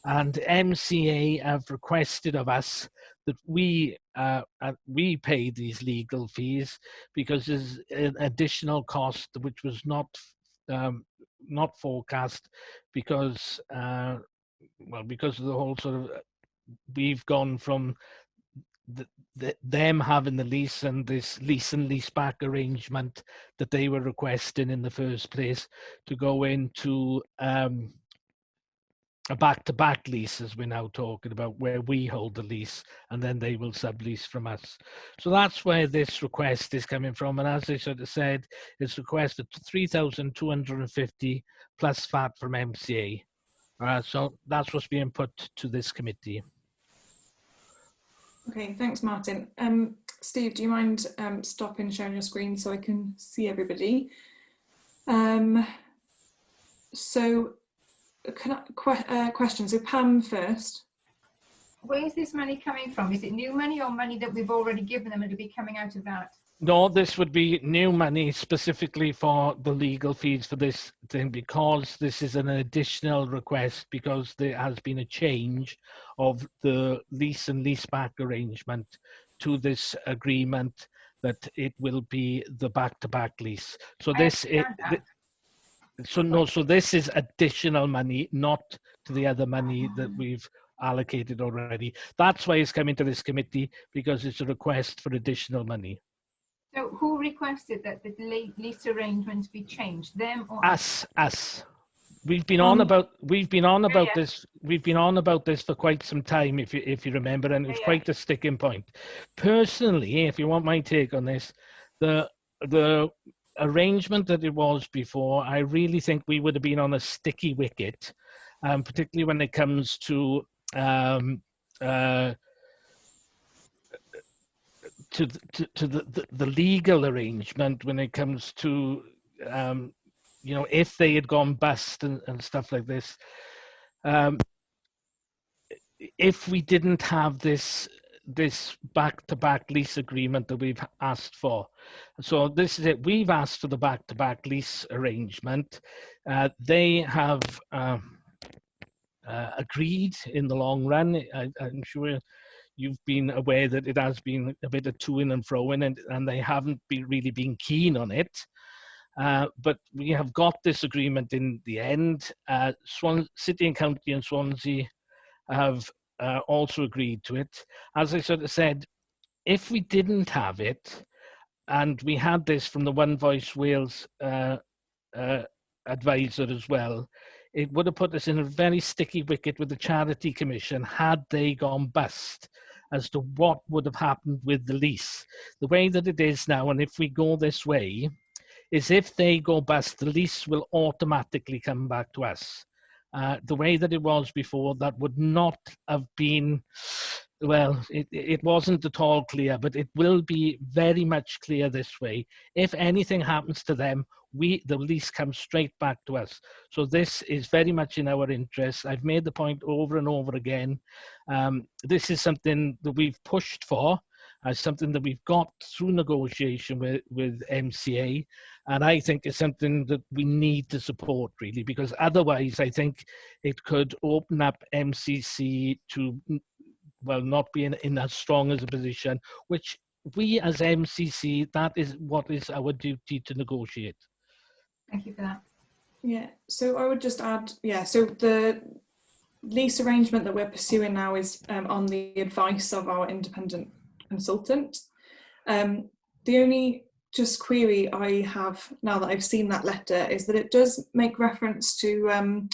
And MCA have requested of us that we pay these legal fees because there's an additional cost which was not forecast because because of the whole sort of, we've gone from them having the lease and this lease and lease back arrangement that they were requesting in the first place to go into a back-to-back lease, as we're now talking about, where we hold the lease and then they will sublease from us. So that's where this request is coming from. And as I sort of said, it's requested $3,250 plus VAT from MCA. So that's what's being put to this committee. Okay, thanks, Martin. Steve, do you mind stopping sharing your screen so I can see everybody? So, question. So Pam first. Where is this money coming from? Is it new money or money that we've already given them and it'll be coming out of that? No, this would be new money specifically for the legal fees for this thing, because this is an additional request because there has been a change of the lease and lease back arrangement to this agreement that it will be the back-to-back lease. So this is... So this is additional money, not to the other money that we've allocated already. That's why it's coming to this committee, because it's a request for additional money. So who requested that the lease arrangements be changed? Them or us? We've been on about this. We've been on about this for quite some time, if you remember, and it was quite a sticking point. Personally, if you want my take on this, the arrangement that it was before, I really think we would have been on a sticky wicket, particularly when it comes to the legal arrangement, when it comes to you know, if they had gone bust and stuff like this, if we didn't have this back-to-back lease agreement that we've asked for. So this is it. We've asked for the back-to-back lease arrangement. They have agreed in the long run. I'm sure you've been aware that it has been a bit of to-in and fro-in, and they haven't really been keen on it. But we have got this agreement in the end. City and County and Swansea have also agreed to it. As I sort of said, if we didn't have it, and we had this from the One Voice Wales advisor as well, it would have put us in a very sticky wicket with the Charity Commission had they gone bust as to what would have happened with the lease. The way that it is now, and if we go this way, is if they go bust, the lease will automatically come back to us. The way that it was before, that would not have been, well, it wasn't at all clear, but it will be very much clear this way. If anything happens to them, the lease comes straight back to us. So this is very much in our interest. I've made the point over and over again. This is something that we've pushed for, something that we've got through negotiation with MCA, and I think it's something that we need to support, really, because otherwise I think it could open up MCC to, well, not be in as strong as a position, which we as MCC, that is what is our duty to negotiate. Thank you for that. Yeah, so I would just add, yeah, so the lease arrangement that we're pursuing now is on the advice of our independent consultant. The only just query I have now that I've seen that letter is that it does make reference to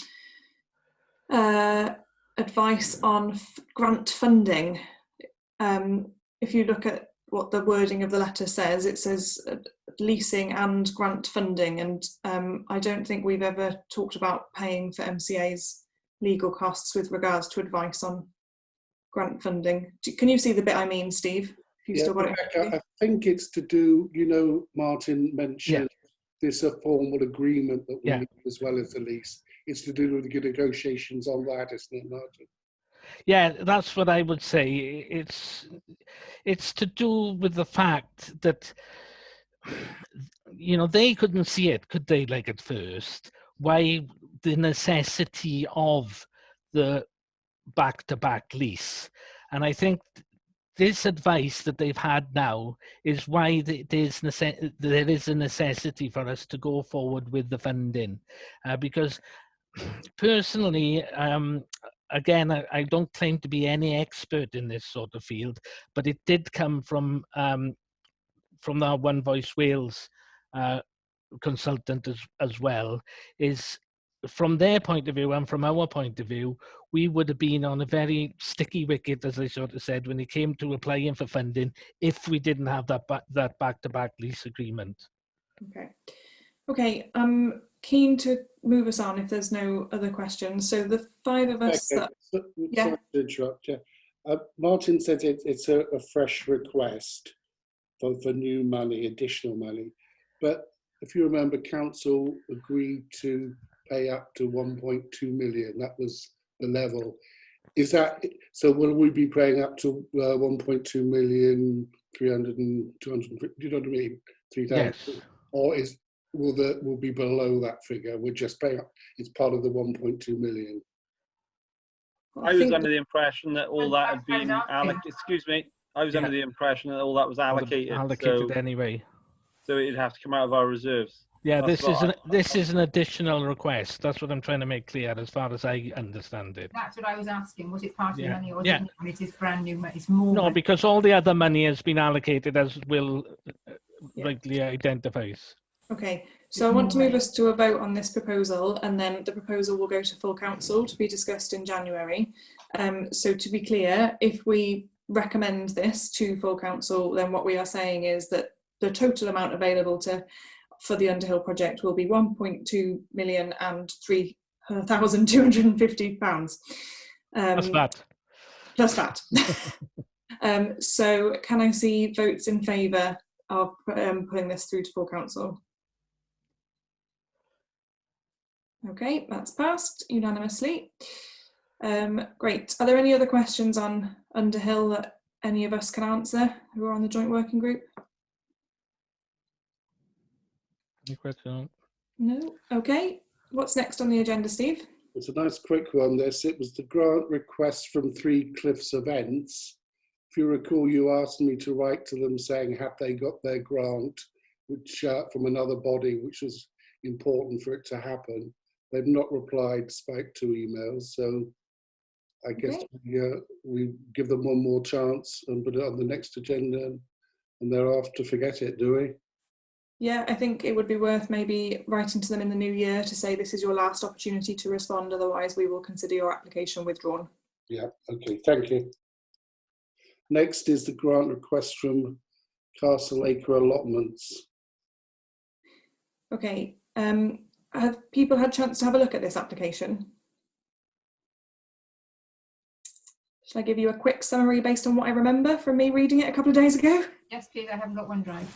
advice on grant funding. If you look at what the wording of the letter says, it says leasing and grant funding, and I don't think we've ever talked about paying for MCA's legal costs with regards to advice on grant funding. Can you see the bit I mean, Steve? If you still got it. I think it's to do, you know, Martin mentioned this a formal agreement that we need as well as the lease. It's to do with the negotiations on that, isn't it, Martin? Yeah, that's what I would say. It's to do with the fact that, you know, they couldn't see it, could they, like at first, why the necessity of the back-to-back lease. And I think this advice that they've had now is why there is a necessity for us to go forward with the funding. Because personally, again, I don't claim to be any expert in this sort of field, but it did come from our One Voice Wales consultant as well, is from their point of view and from our point of view, we would have been on a very sticky wicket, as I sort of said, when it came to applying for funding, if we didn't have that back-to-back lease agreement. Okay, I'm keen to move us on if there's no other questions. So the five of us that... Sorry to interrupt you. Martin said it's a fresh request for new money, additional money. But if you remember, council agreed to pay up to 1.2 million. That was the level. Is that so? Will we be paying up to 1.2 million, 300 and 200? Do you know what I mean? 3,000, yes. Or will be below that figure? We're just paying up. It's part of the 1.2 million. I was under the impression that all that had been allocated. Excuse me. I was under the impression that all that was allocated. Allocated anyway. So it'd have to come out of our reserves. Yeah, this is an additional request. That's what I'm trying to make clear, as far as I understand it. That's what I was asking. Was it part of the money, or it is brand new money? It's more. No, because all the other money has been allocated, as Will rightly identifies. Okay, So I want to move us to a vote on this proposal, and then the proposal will go to full council to be discussed in January. So to be clear, if we recommend this to full council, then what we are saying is that the total amount available for the Underhill project will be £1.2 million and £3,250. Plus that. Plus that. So can I see votes in favour of putting this through to full council? Okay, that's passed unanimously. Great. Are there any other questions on Underhill that any of us can answer who are on the joint working group? Any question? No? Okay. What's next on the agenda, Steve? It's a nice quick one, this. It was the grant request from Three Cliffs Events. If you recall, you asked me to write to them saying, have they got their grant, which from another body, which was important for it to happen. They've not replied despite 2 emails. So I guess we give them one more chance and put it on the next agenda, and thereafter forget it, do we? Yeah, I think it would be worth maybe writing to them in the new year to say this is your last opportunity to respond, otherwise we will consider your application withdrawn. Yeah, okay, thank you. Next is the grant request from Castle Acre Allotments. Okay, have people had a chance to have a look at this application? Shall I give you a quick summary based on what I remember from me reading it a couple of days ago? Yes, please. I haven't got OneDrive.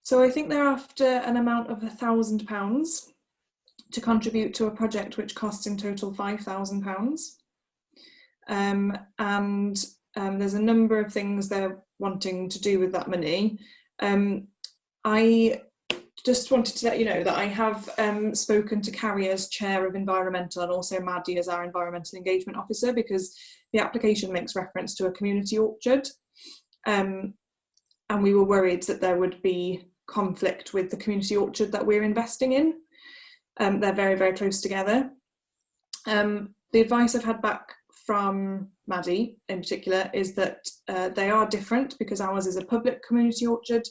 So I think they're after an amount of £1,000 to contribute to a project which costs in total £5,000. There's a number of things they're wanting to do with that money. I just wanted to let you know that I have spoken to Carrie as Chair of Environmental and also Maddie as our Environmental Engagement Officer, because the application makes reference to a community orchard. And we were worried that there would be conflict with the community orchard that we're investing in. They're very, very close together. The advice I've had back from Maddie in particular is that they are different because ours is a public community orchard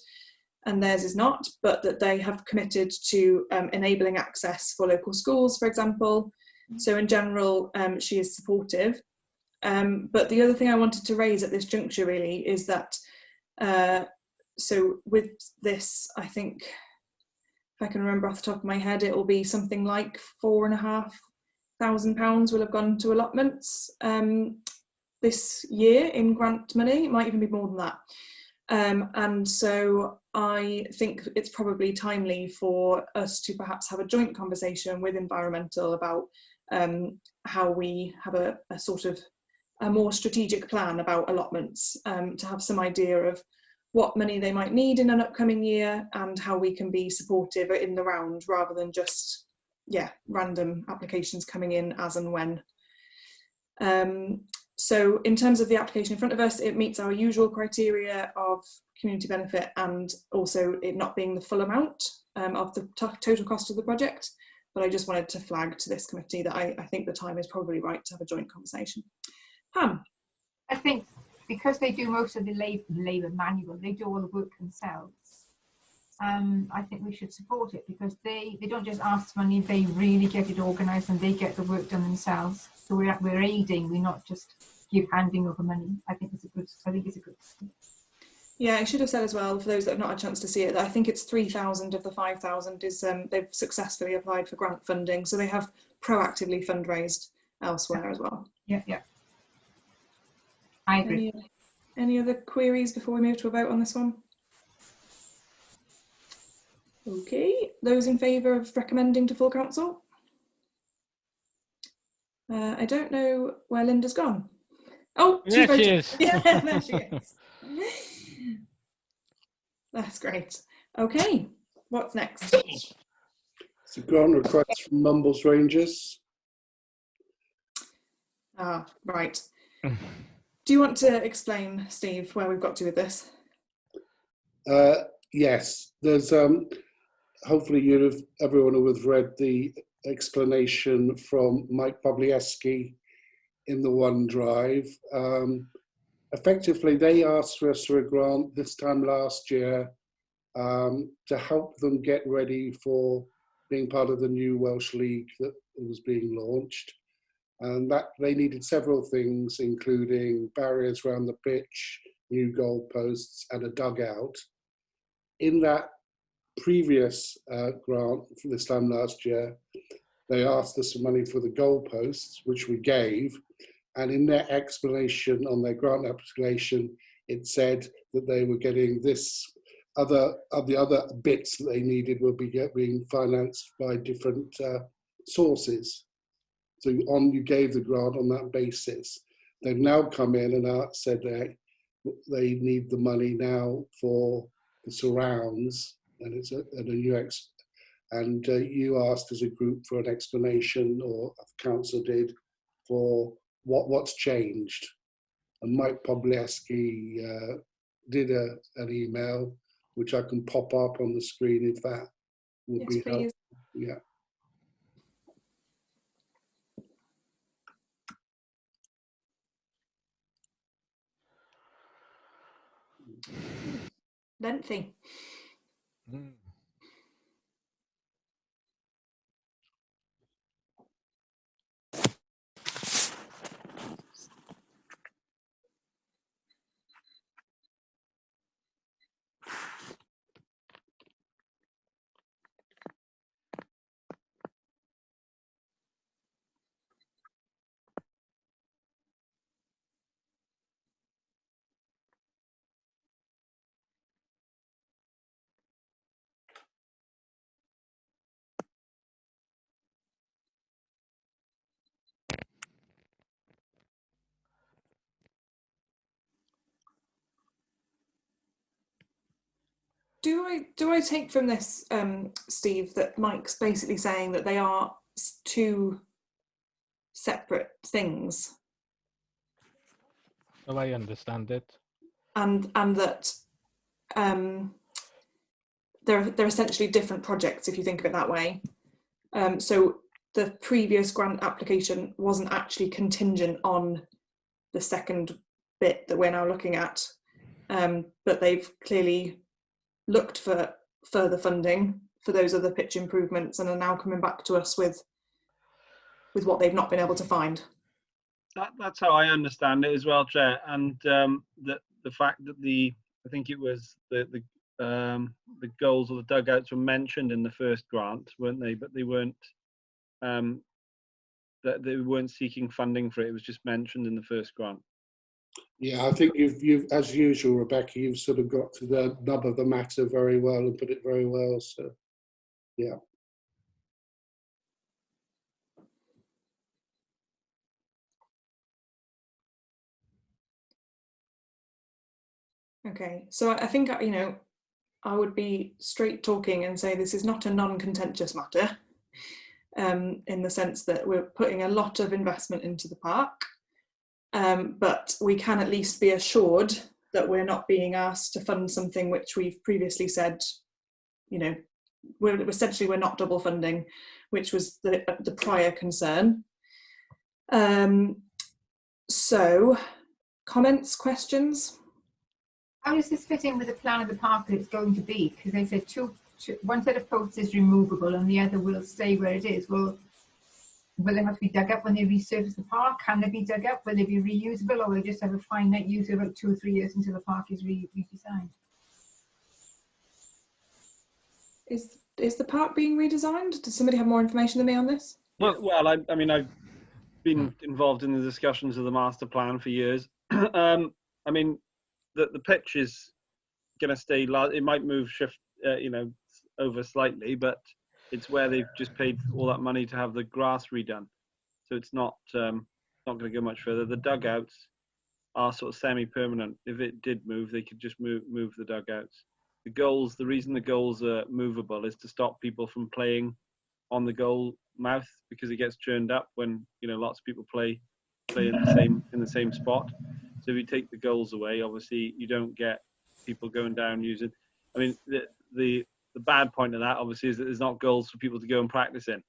and theirs is not, but that they have committed to enabling access for local schools, for example. So in general, she is supportive. But the other thing I wanted to raise at this juncture really is that so with this, I think, if I can remember off the top of my head, it will be something like £4,500 will have gone to allotments this year in grant money. It might even be more than that. And so I think it's probably timely for us to perhaps have a joint conversation with Environmental about how we have a sort of a more strategic plan about allotments, to have some idea of what money they might need in an upcoming year and how we can be supportive in the round rather than just, random applications coming in as and when. So in terms of the application in front of us, it meets our usual criteria of community benefit and also it not being the full amount of the total cost of the project. But I just wanted to flag to this committee that I think the time is probably right to have a joint conversation. Pam? I think because they do most of the labour manual, they do all the work themselves. I think we should support it because they don't just ask for money, they really get it organised and they get the work done themselves. So we're aiding, we're not just handing over money. I think it's a good thing. Yeah, I should have said as well, for those that have not had a chance to see it, that I think it's 3,000 of the 5,000 is they've successfully applied for grant funding, so they have proactively fundraised elsewhere as well. Yeah. I agree. Any other queries before we move to a vote on this one? Okay, those in favour of recommending to full council? I don't know where Linda's gone. Oh, there she is. Yeah, there she is. That's great. Okay, what's next? It's a grant request from Mumbles Rangers. Ah, right. Do you want to explain, Steve, where we've got to with this? Yes, there's hopefully everyone will have read the explanation from Mike Publieski in the OneDrive. Effectively, they asked for us for a grant this time last year to help them get ready for being part of the new Welsh League that was being launched. And that they needed several things, including barriers around the pitch, new goalposts, and a dugout. In that previous grant for this time last year, they asked us for money for the goalposts, which we gave. And in their explanation on their grant application, it said that they were getting this the other bits that they needed will be being financed by different sources. So you gave the grant on that basis. They've now come in and said they need the money now for the surrounds, and it's a new and you asked as a group for an explanation, or the council did, for what's changed. And Mike Podleski did an email, which I can pop up on the screen if that would be helpful. Yeah. Lengthy. Mm. Do I take from this, Steve, that Mike's basically saying that they are two separate things? So I understand it. And that they're essentially different projects, if you think of it that way. So the previous grant application wasn't actually contingent on the second bit that we're now looking at, but they've clearly looked for further funding for those other pitch improvements and are now coming back to us with what they've not been able to find. That's how I understand it as well, Chair. And the fact that I think it was the goals or the dugouts were mentioned in the first grant, weren't they? But they weren't they weren't seeking funding for it. It was just mentioned in the first grant. Yeah, I think you've as usual, Rebecca, you've sort of got to the nub of the matter very well and put it very well. So, yeah. Okay, so I think, you know, I would be straight talking and say this is not a non-contentious matter, in the sense that we're putting a lot of investment into the park, but we can at least be assured that we're not being asked to fund something which we've previously said, you know, we're not double funding, which was the prior concern. So, comments, questions? How does this fit in with the plan of the park that it's going to be? Because they said one set of posts is removable and the other will stay where it is. Well, will they have to be dug up when they resurface the park? Can they be dug up? Will they be reusable, or will they just have a finite use of about 2 or 3 years until the park is redesigned? Is the park being redesigned? Does somebody have more information than me on this? Well, I mean, I've been involved in the discussions of the master plan for years. I mean, the pitch is going to stay. It might shift, you know, over slightly, but it's where they've just paid all that money to have the grass redone. So it's not going to go much further. The dugouts are sort of semi-permanent. If it did move, they could just move the dugouts. The reason the goals are movable is to stop people from playing on the goal mouth, because it gets churned up when, you know, lots of people play in the same spot. So if you take the goals away, obviously you don't get people going down using. I mean, the bad point of that obviously is that there's not goals for people to go and practice in.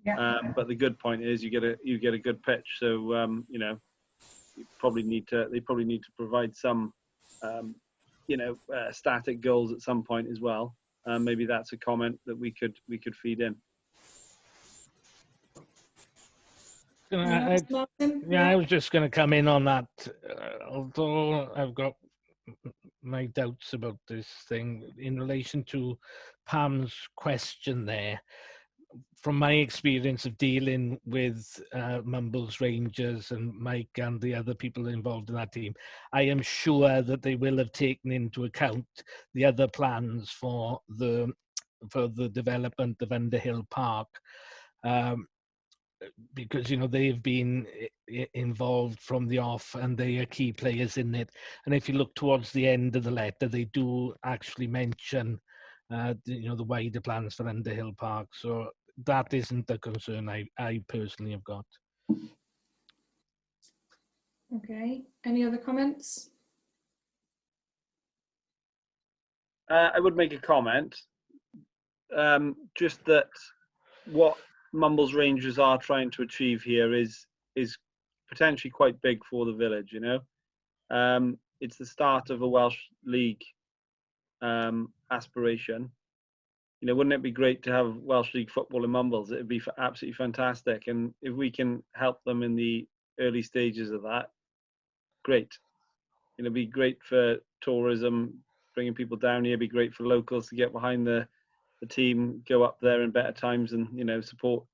Yeah. But the good point is you get a good pitch. So you know, they probably need to provide some static goals at some point as well. Maybe that's a comment that we could feed in. I was just going to come in on that. Although I've got my doubts about this thing in relation to Pam's question there. From my experience of dealing with Mumbles Rangers and Mike and the other people involved in that team, I am sure that they will have taken into account the other plans for the development of Underhill Park. Because they've been involved from the off and they are key players in it. And if you look towards the end of the letter, they do actually mention the wider plans for Underhill Park. So that isn't the concern I personally have got. Okay, any other comments? I would make a comment, just that what Mumbles Rangers are trying to achieve here is potentially quite big for the village. It's the start of a Welsh League aspiration. Wouldn't it be great to have Welsh League football in Mumbles? It'd be absolutely fantastic, and if we can help them in the early stages of that, great. It'd be great for tourism, bringing people down here. It'd be great for locals to get behind the team, go up there in better times, and support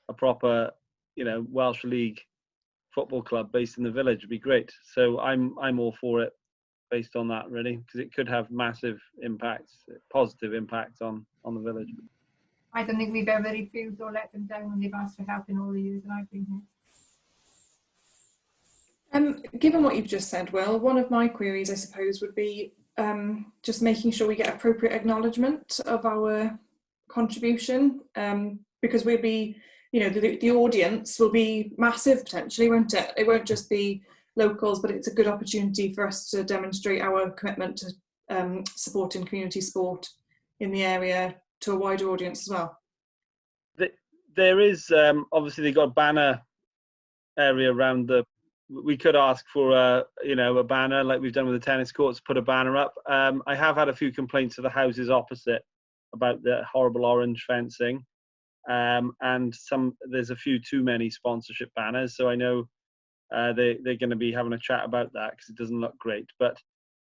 a proper Welsh League football club based in the village. Would be great. So I'm all for it based on that, really, because it could have massive impacts, positive impacts on the village. I don't think we've ever refused or let them down when they've asked for help in all the years that I've been here. Given what you've just said, Will, one of my queries, I suppose, would be just making sure we get appropriate acknowledgement of our contribution, because we'll be, the audience will be massive potentially, won't it? It won't just be locals, but it's a good opportunity for us to demonstrate our commitment to supporting community sport in the area to a wider audience as well. There is obviously they got a banner area around the. We could ask for a banner like we've done with the tennis courts, put a banner up. I have had a few complaints of the houses opposite about the horrible orange fencing, and there's a few too many sponsorship banners. So I know they're going to be having a chat about that because it doesn't look great. But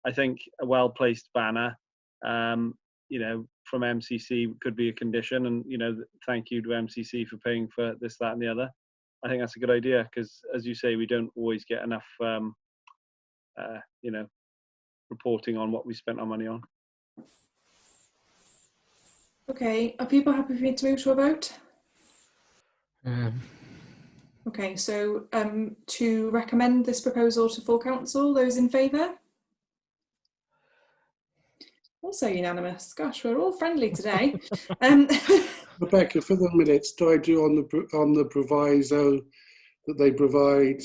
I think a well-placed banner, from MCC could be a condition. And thank you to MCC for paying for this, that, and the other. I think that's a good idea because, as you say, we don't always get enough, reporting on what we spent our money on. Okay, are people happy for me to move to a vote? Okay, so to recommend this proposal to full council, those in favour? Also unanimous. Gosh, we're all friendly today. Rebecca, for the minutes, do I do on the proviso that they provide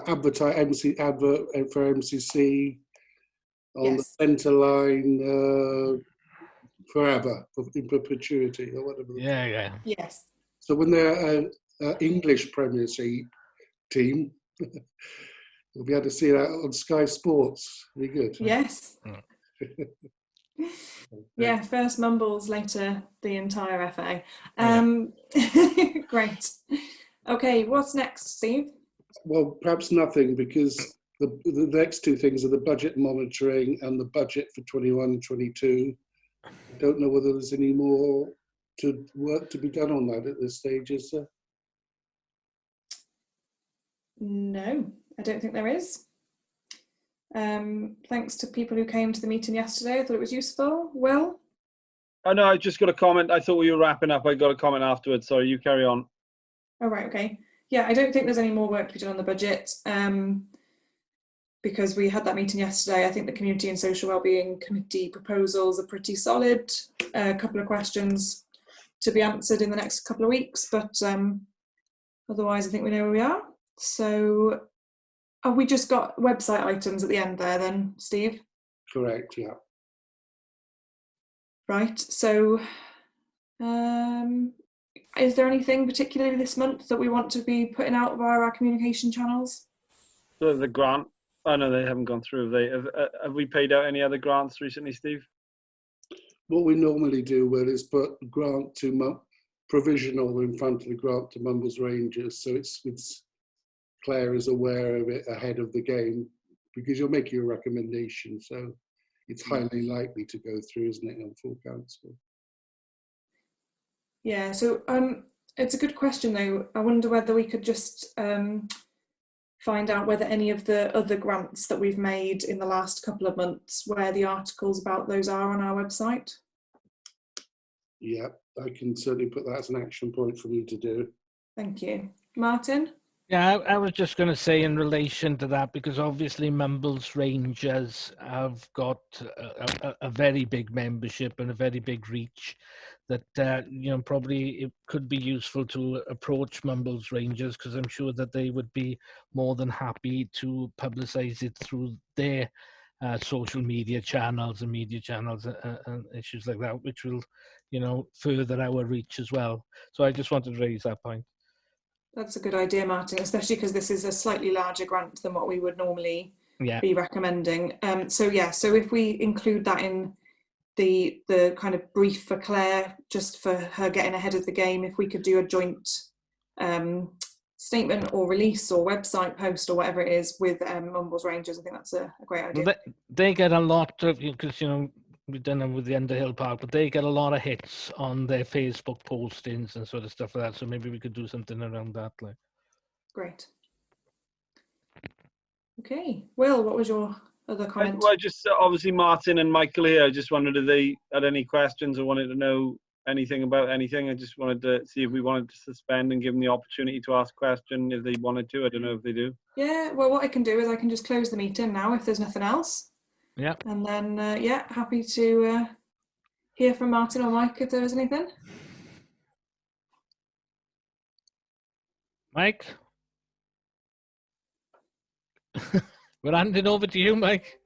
advert for MCC on the centre line forever, in perpetuity, or whatever? Yeah. Yes. So when they're an English Premiership team, we'll be able to see that on Sky Sports. Be good. Yes. Yeah, first Mumbles, later the entire FA. Great. Okay, what's next, Steve? Well, perhaps nothing, because the next two things are the budget monitoring and the budget for 21-22. I don't know whether there's any more work to be done on that at this stage, is there? No, I don't think there is. Thanks to people who came to the meeting yesterday. I thought it was useful. Will? Oh no, I just got a comment. I thought we were wrapping up. I got a comment afterwards. Sorry, you carry on. Oh, right, okay. Yeah, I don't think there's any more work to be done on the budget because we had that meeting yesterday. I think the Community and Social Wellbeing Committee proposals are pretty solid. A couple of questions to be answered in the next couple of weeks, but otherwise I think we know where we are. So have we just got website items at the end there then, Steve? Correct, yeah. Right, so is there anything particularly this month that we want to be putting out via our communication channels? So the grant Oh no, they haven't gone through. Have we paid out any other grants recently, Steve? What we normally do, Will, is put grant to provisional in front of the grant to Mumbles Rangers, so it's Claire is aware of it ahead of the game, because you'll make your recommendation, so it's highly likely to go through, isn't it, on full council? Yeah, so it's a good question though. I wonder whether we could just find out whether any of the other grants that we've made in the last couple of months, where the articles about those are on our website. Yeah, I can certainly put that as an action point for you to do. Thank you. Martin? Yeah, I was just going to say in relation to that, because obviously Mumbles Rangers have got a very big membership and a very big reach, that probably it could be useful to approach Mumbles Rangers, because I'm sure that they would be more than happy to publicise it through their social media channels and media channels and issues like that, which will further our reach as well. So I just wanted to raise that point. That's a good idea, Martin, especially because this is a slightly larger grant than what we would normally be recommending. So if we include that in the kind of brief for Claire, just for her getting ahead of the game, if we could do a joint statement or release or website post or whatever it is with Mumbles Rangers, I think that's a great idea. Well, they get a lot of, because we've done them with the Underhill Park, but they get a lot of hits on their Facebook postings and sort of stuff like that. So maybe we could do something around that. Like. Great. Okay, Will, what was your other comment? Well, just obviously Martin and Michael here. I just wondered if they had any questions or wanted to know anything about anything. I just wanted to see if we wanted to suspend and give them the opportunity to ask a question if they wanted to. I don't know if they do. Yeah, well, what I can do is I can just close the meeting now if there's nothing else. Yeah. And then, happy to hear from Martin or Mike if there is anything. Mike? We're handing over to you, Mike.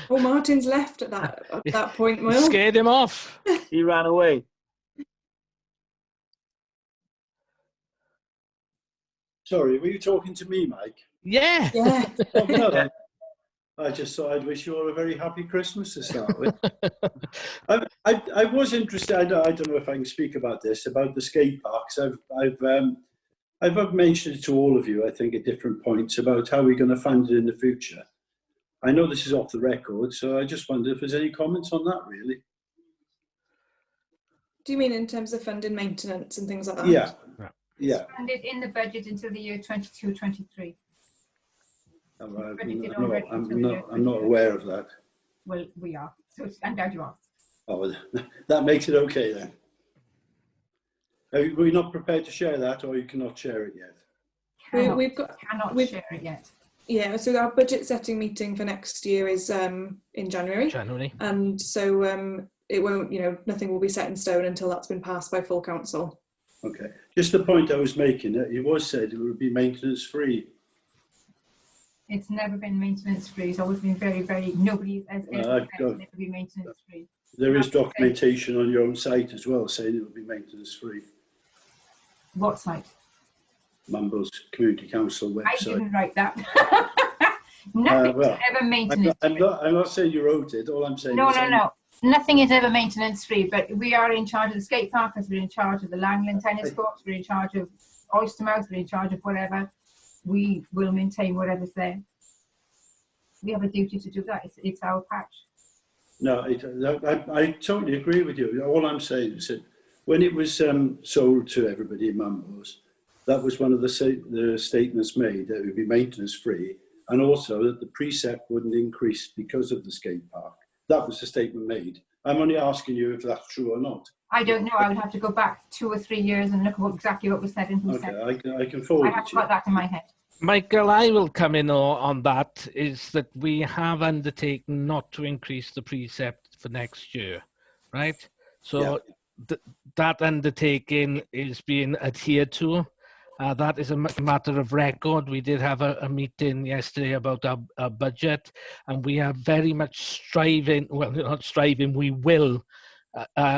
Oh, Martin's left at that point, Will. Scared him off. He ran away. Sorry, were you talking to me, Mike? Yeah. Yeah. Oh, no, I just thought I'd wish you all a very happy Christmas to start with. I was interested. I don't know if I can speak about this, about the skate parks. I've mentioned it to all of you, I think, at different points about how we're going to fund it in the future. I know this is off the record, so I just wonder if there's any comments on that, really. Do you mean in terms of funding maintenance and things like that? Yeah. Yeah. Funded in the budget until the year 22-23. I'm not aware of that. Well, we are. So I'm glad you are. Oh, well, that makes it okay then. Are we not prepared to share that, or you cannot share it yet? Cannot share it yet. Yeah, so our budget setting meeting for next year is in January. And so it won't, nothing will be set in stone until that's been passed by full council. Okay, just the point I was making, it was said it would be maintenance free. It's never been maintenance free. It's always been very, very, nobody has ever said it would be maintenance free. There is documentation on your own site as well saying it will be maintenance free. What site? Mumbles Community Council website. I didn't write that. Nothing is ever maintenance free. I'm not saying you wrote it. All I'm saying No. is Nothing is ever maintenance free, but we are in charge of the skate park, we're in charge of the Langland tennis courts, we're in charge of Oystermouth, we're in charge of whatever. We will maintain whatever's there. We have a duty to do that. It's our patch. No, I totally agree with you. All I'm saying is that when it was sold to everybody in Mumbles, that was one of the statements made, that it would be maintenance free, and also that the precept wouldn't increase because of the skate park. That was the statement made. I'm only asking you if that's true or not. I don't know. I would have to go back 2 or 3 years and look at exactly what was said and who said it. I can forward it. I have got that in my head. Michael, I will come in on that, is that we have undertaken not to increase the precept for next year, right? So that undertaking is being adhered to. That is a matter of record. We did have a meeting yesterday about our budget, and we are very much striving, well, not striving, we will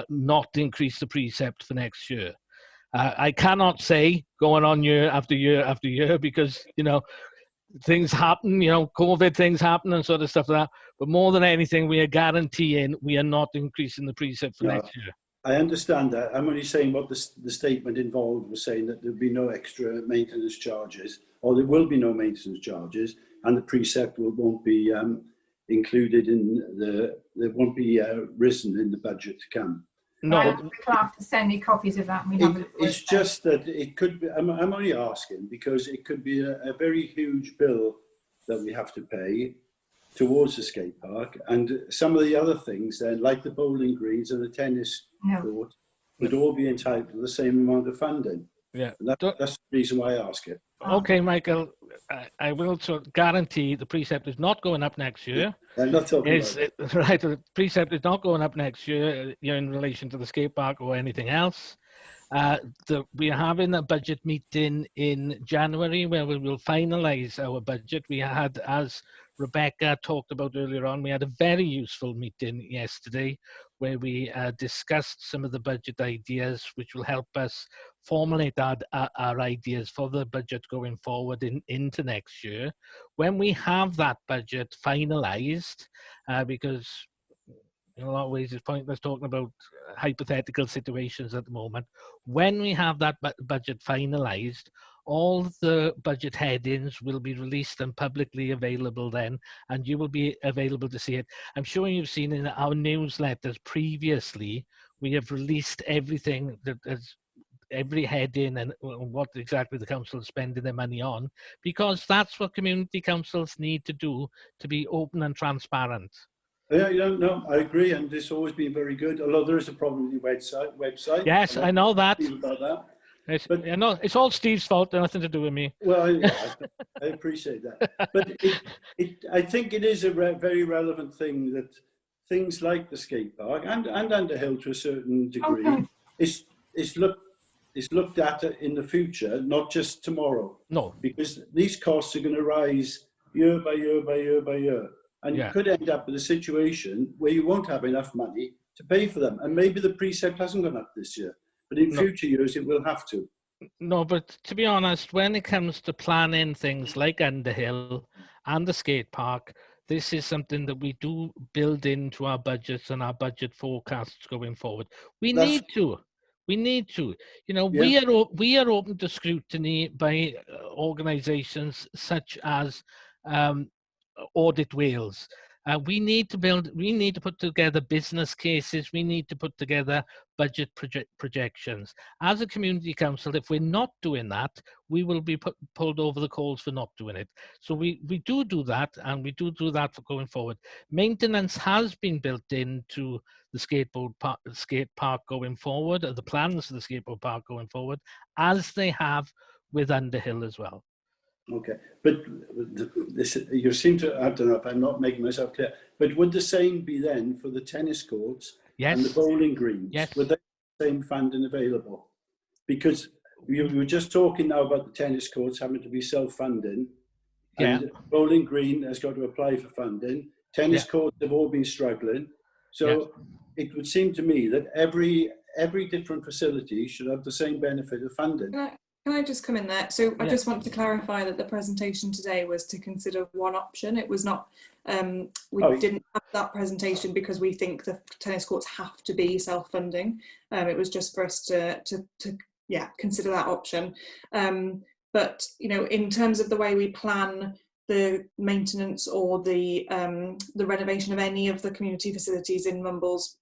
not increase the precept for next year. I cannot say going on year after year after year, because, things happen, you know, COVID things happen and sort of stuff like that. But more than anything, we are guaranteeing we are not increasing the precept for next year. I understand that. I'm only saying what the statement involved was saying that there'll be no extra maintenance charges, or there will be no maintenance charges, and the precept won't be included in there won't be risen in the budget to come. No. We'll have to send me copies of that. It's just that it could be, I'm only asking because it could be a very huge bill that we have to pay towards the skate park, and some of the other things then, like the bowling greens and the tennis court, would all be entitled to the same amount of funding. Yeah, that's the reason why I ask it. Okay, Michael, I will guarantee the precept is not going up next year. I'm not talking about it. Right, the precept is not going up next year, you know, in relation to the skate park or anything else. We are having a budget meeting in January where we will finalise our budget. We had, as Rebecca talked about earlier on, we had a very useful meeting yesterday where we discussed some of the budget ideas which will help us formulate our ideas for the budget going forward into next year. When we have that budget finalised, because in a lot of ways it's pointless talking about hypothetical situations at the moment. When we have that budget finalised, all the budget headings will be released and publicly available then, and you will be available to see it. I'm sure you've seen in our newsletters previously, we have released everything that is every heading and what exactly the council is spending their money on, because that's what community councils need to do to be open and transparent. Yeah, no, I agree, and it's always been very good. Although there is a problem with the website. Yes, I know that. About that. I know it's all Steve's fault. Nothing to do with me. Well, I appreciate that, but I think it is a very relevant thing that things like the skate park and Underhill to a certain degree is looked at in the future, not just tomorrow. No, because these costs are going to rise year by year by year by year. And you could end up with a situation where you won't have enough money to pay for them. And maybe the precept hasn't gone up this year, but in future years it will have to. No, but to be honest, when it comes to planning things like Underhill and the skate park, this is something that we do build into our budgets and our budget forecasts going forward. We need to. You know, we are open to scrutiny by organisations such as Audit Wales. We need to put together business cases. We need to put together budget projections. As a community council, if we're not doing that, we will be pulled over the coals for not doing it. So we do that, and we do that for going forward. Maintenance has been built into the skate park going forward, the plans for the skateboard park going forward, as they have with Underhill as well. Okay, but this, you seem to, I don't know if I'm not making myself clear, but would the same be then for the tennis courts and the bowling greens? Yes. Would they have the same funding available? Because we were just talking now about the tennis courts having to be self-funding, and bowling green has got to apply for funding. Tennis courts have all been struggling. So it would seem to me that every different facility should have the same benefit of funding. Can I just come in there? So I just want to clarify that the presentation today was to consider one option. It was not, we didn't have that presentation because we think the tennis courts have to be self-funding. It was just for us to consider that option. But, you know, in terms of the way we plan the maintenance or the renovation of any of the community facilities in Mumbles,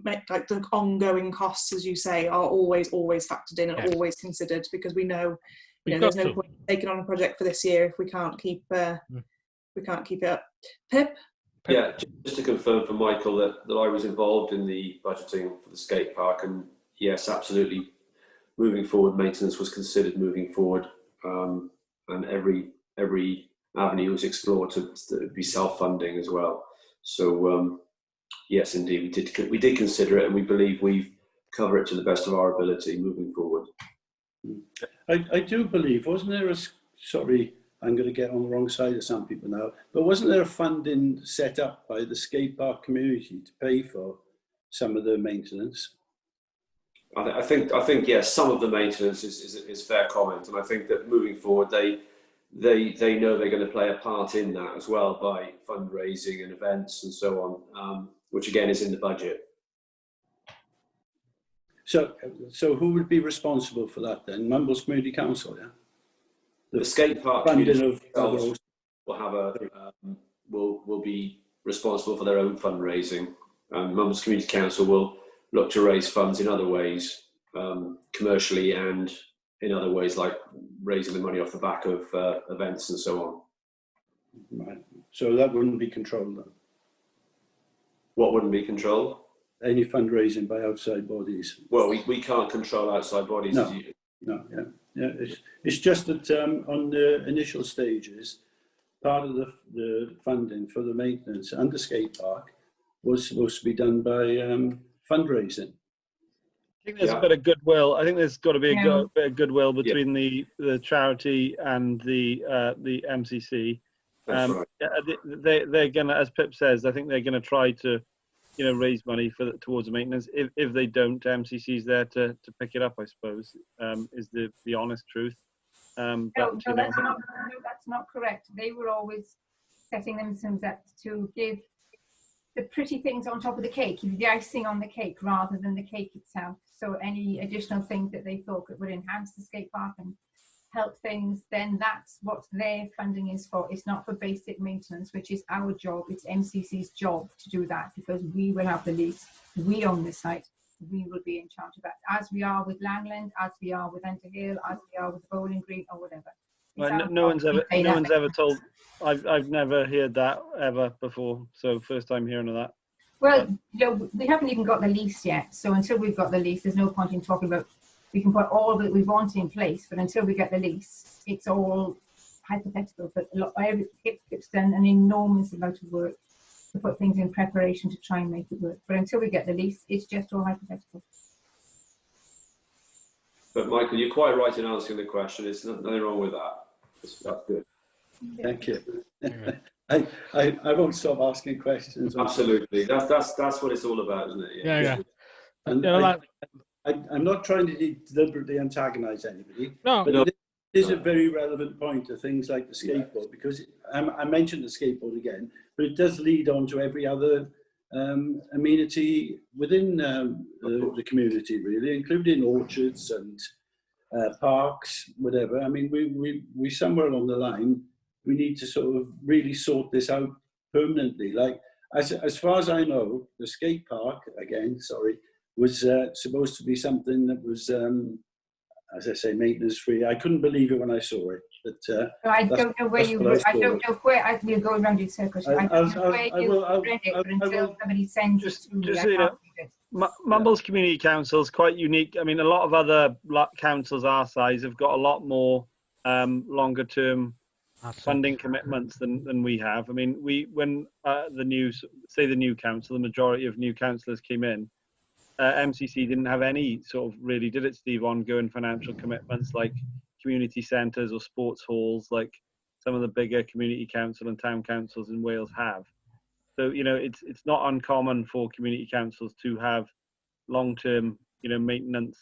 like the ongoing costs, as you say, are always factored in and always considered, because we know, there's no point taking on a project for this year if we can't keep it up. Pip? Yeah, just to confirm for Michael that I was involved in the budgeting for the skate park, and yes, absolutely, moving forward, maintenance was considered moving forward, and every avenue was explored to be self-funding as well. So yes, indeed, we did consider it, and we believe we've covered it to the best of our ability moving forward. I do believe, wasn't there sorry, I'm going to get on the wrong side of some people now, but wasn't there a funding set up by the skate park community to pay for some of the maintenance? I think yes, some of the maintenance is fair comment, and I think that moving forward, they know they're going to play a part in that as well by fundraising and events and so on, which again is in the budget. So who would be responsible for that then? Mumbles Community Council, yeah? The skate park funding community of will have will be responsible for their own fundraising. Mumbles Community Council will look to raise funds in other ways, commercially and in other ways like raising the money off the back of events and so on. Right. So that wouldn't be controlled then? What wouldn't be controlled? Any fundraising by outside bodies? Well, we can't control outside bodies. No, no, yeah. It's just that on the initial stages, part of the funding for the maintenance and the skate park was supposed to be done by fundraising. I think there's a bit of goodwill. I think there's got to be a bit of goodwill between the charity and the MCC. That's right. They're gonna, as Pip says, I think they're gonna try to, raise money towards maintenance. If they don't, MCC's there to pick it up, I suppose, is the honest truth. No, that's not correct. They were always setting themselves up to give the pretty things on top of the cake, the icing on the cake rather than the cake itself. So any additional things that they thought that would enhance the skate park and help things, then that's what their funding is for. It's not for basic maintenance, which is our job. It's MCC's job to do that, because we will have the lease. We own the site. We will be in charge of that, as we are with Langland, as we are with Underhill, as we are with the Bowling Green or whatever. Well, no one's ever told. I've never heard that ever before. So first time hearing of that. Well, we haven't even got the lease yet. So until we've got the lease, there's no point in talking about. We can put all that we want in place, but until we get the lease, it's all hypothetical. But it's done an enormous amount of work to put things in preparation to try and make it work. But until we get the lease, it's just all hypothetical. But Michael, you're quite right in answering the question. There's nothing wrong with that. That's good. Thank you. I won't stop asking questions. Absolutely. That's what it's all about, isn't it? Yeah. And I'm not trying to deliberately antagonise anybody. No. But it is a very relevant point to things like the skateboard, because I mentioned the skateboard again, but it does lead on to every other amenity within the community, really, including orchards and parks, whatever. I mean, we somewhere along the line, we need to sort of really sort this out permanently. Like, as far as I know, the skate park, again, sorry, was supposed to be something that was, as I say, maintenance free. I couldn't believe it when I saw it. But I don't know where I don't know where you're going around in circles. I don't know where you read it, but until somebody sends it to me, I can't read it. Mumbles Community Council is quite unique. I mean, a lot of other councils our size have got a lot more longer term funding commitments than we have. I mean, when the new council, the majority of new councillors came in, MCC didn't have any sort of, really, did it, Steve, ongoing financial commitments like community centres or sports halls like some of the bigger community council and town councils in Wales have. So, it's not uncommon for community councils to have long-term, maintenance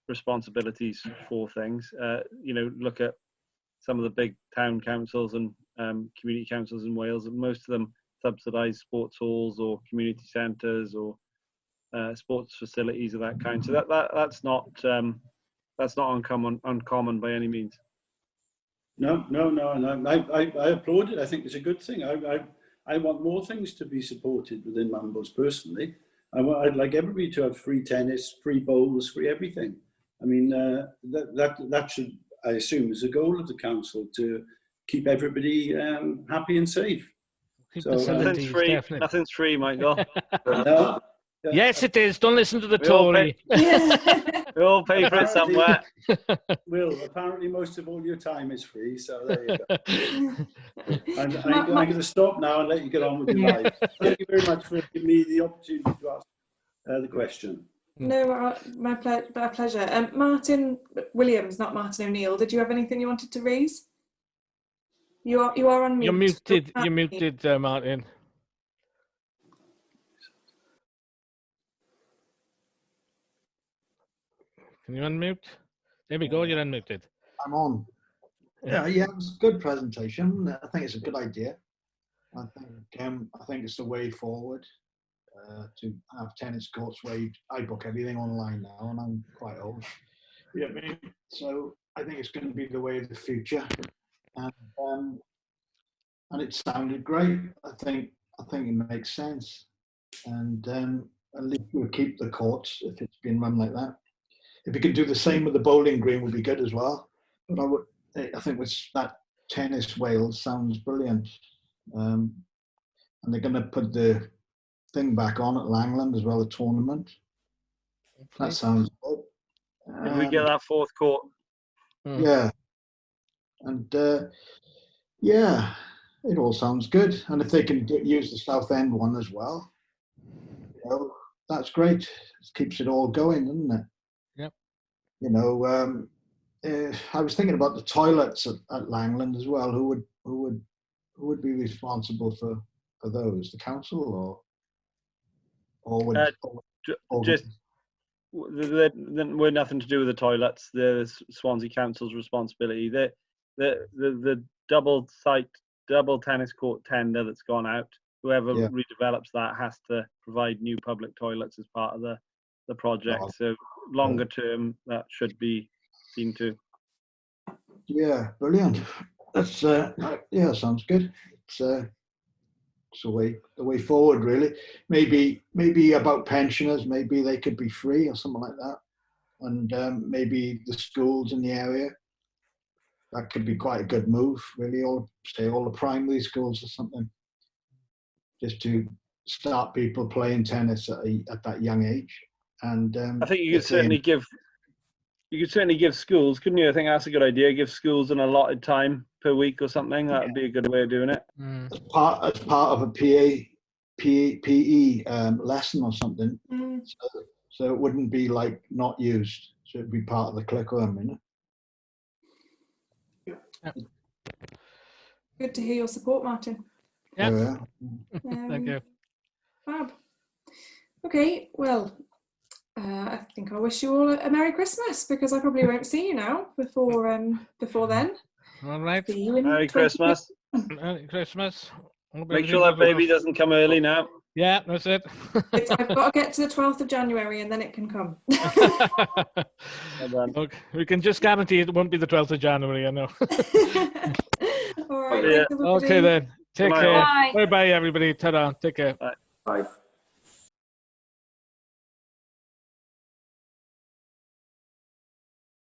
responsibilities for things. Look at some of the big town councils and community councils in Wales, and most of them subsidise sports halls or community centres or sports facilities of that kind. So that's not uncommon by any means. No. And I applaud it. I think it's a good thing. I want more things to be supported within Mumbles personally. I'd like everybody to have free tennis, free bowls, free everything. I mean, that should, I assume, is the goal of the council, to keep everybody happy and safe. Nothing's free. Nothing's free, Michael. No. Yes, it is. Don't listen to the Tory. We all pay for it somewhere. Will, apparently most of all your time is free, so there you go. I'm going to stop now and let you get on with your life. Thank you very much for giving me the opportunity to ask the question. No, my pleasure. Martin Williams, not Martin O'Neill, did you have anything you wanted to raise? You are on mute. You're muted, Martin. Can you unmute? There we go, you're unmuted. I'm on. Yeah, it was a good presentation. I think it's a good idea. I think it's the way forward to have tennis courts where I book everything online now, and I'm quite old. Yeah, so I think it's going to be the way of the future, and it sounded great. I think it makes sense, and at least we'll keep the courts if it's been run like that. If you could do the same with the bowling green, would be good as well. But I think with that tennis Wales sounds brilliant. And they're going to put the thing back on at Langland as well, the tournament. That sounds good. Did we get that fourth court? Yeah. And yeah, it all sounds good. And if they can use the South End one as well, that's great. It keeps it all going, doesn't it? Yep. I was thinking about the toilets at Langland as well. Who would be responsible for those? The council or would just we're nothing to do with the toilets. The Swansea Council's responsibility. The double tennis court tender that's gone out. Whoever redevelops that has to provide new public toilets as part of the project. So longer term, that should be seen to. Yeah, brilliant. That's sounds good. It's the way forward, really. Maybe about pensioners, maybe they could be free or something like that, and maybe the schools in the area. That could be quite a good move, really. All the primary schools or something, just to start people playing tennis at that young age. And I think you could certainly give schools, couldn't you? I think that's a good idea. Give schools an allotted time per week or something. That would be a good way of doing it. As part of a PE lesson or something. So it wouldn't be like not used. So it'd be part of the curriculum, you know. Good to hear your support, Martin. Yeah. Thank you. Fab. Okay, well, I think I'll wish you all a Merry Christmas, because I probably won't see you now before then. All right. See you in Merry Christmas. Merry Christmas. Make sure that baby doesn't come early now. Yeah, that's it. I've got to get to the 12th of January and then it can come. Okay. We can just guarantee it won't be the 12th of January, I know. All right. Yeah. Thanks, everybody. Okay then. Take care. Bye. Bye bye everybody. Ta-da. Take care. Bye. Bye.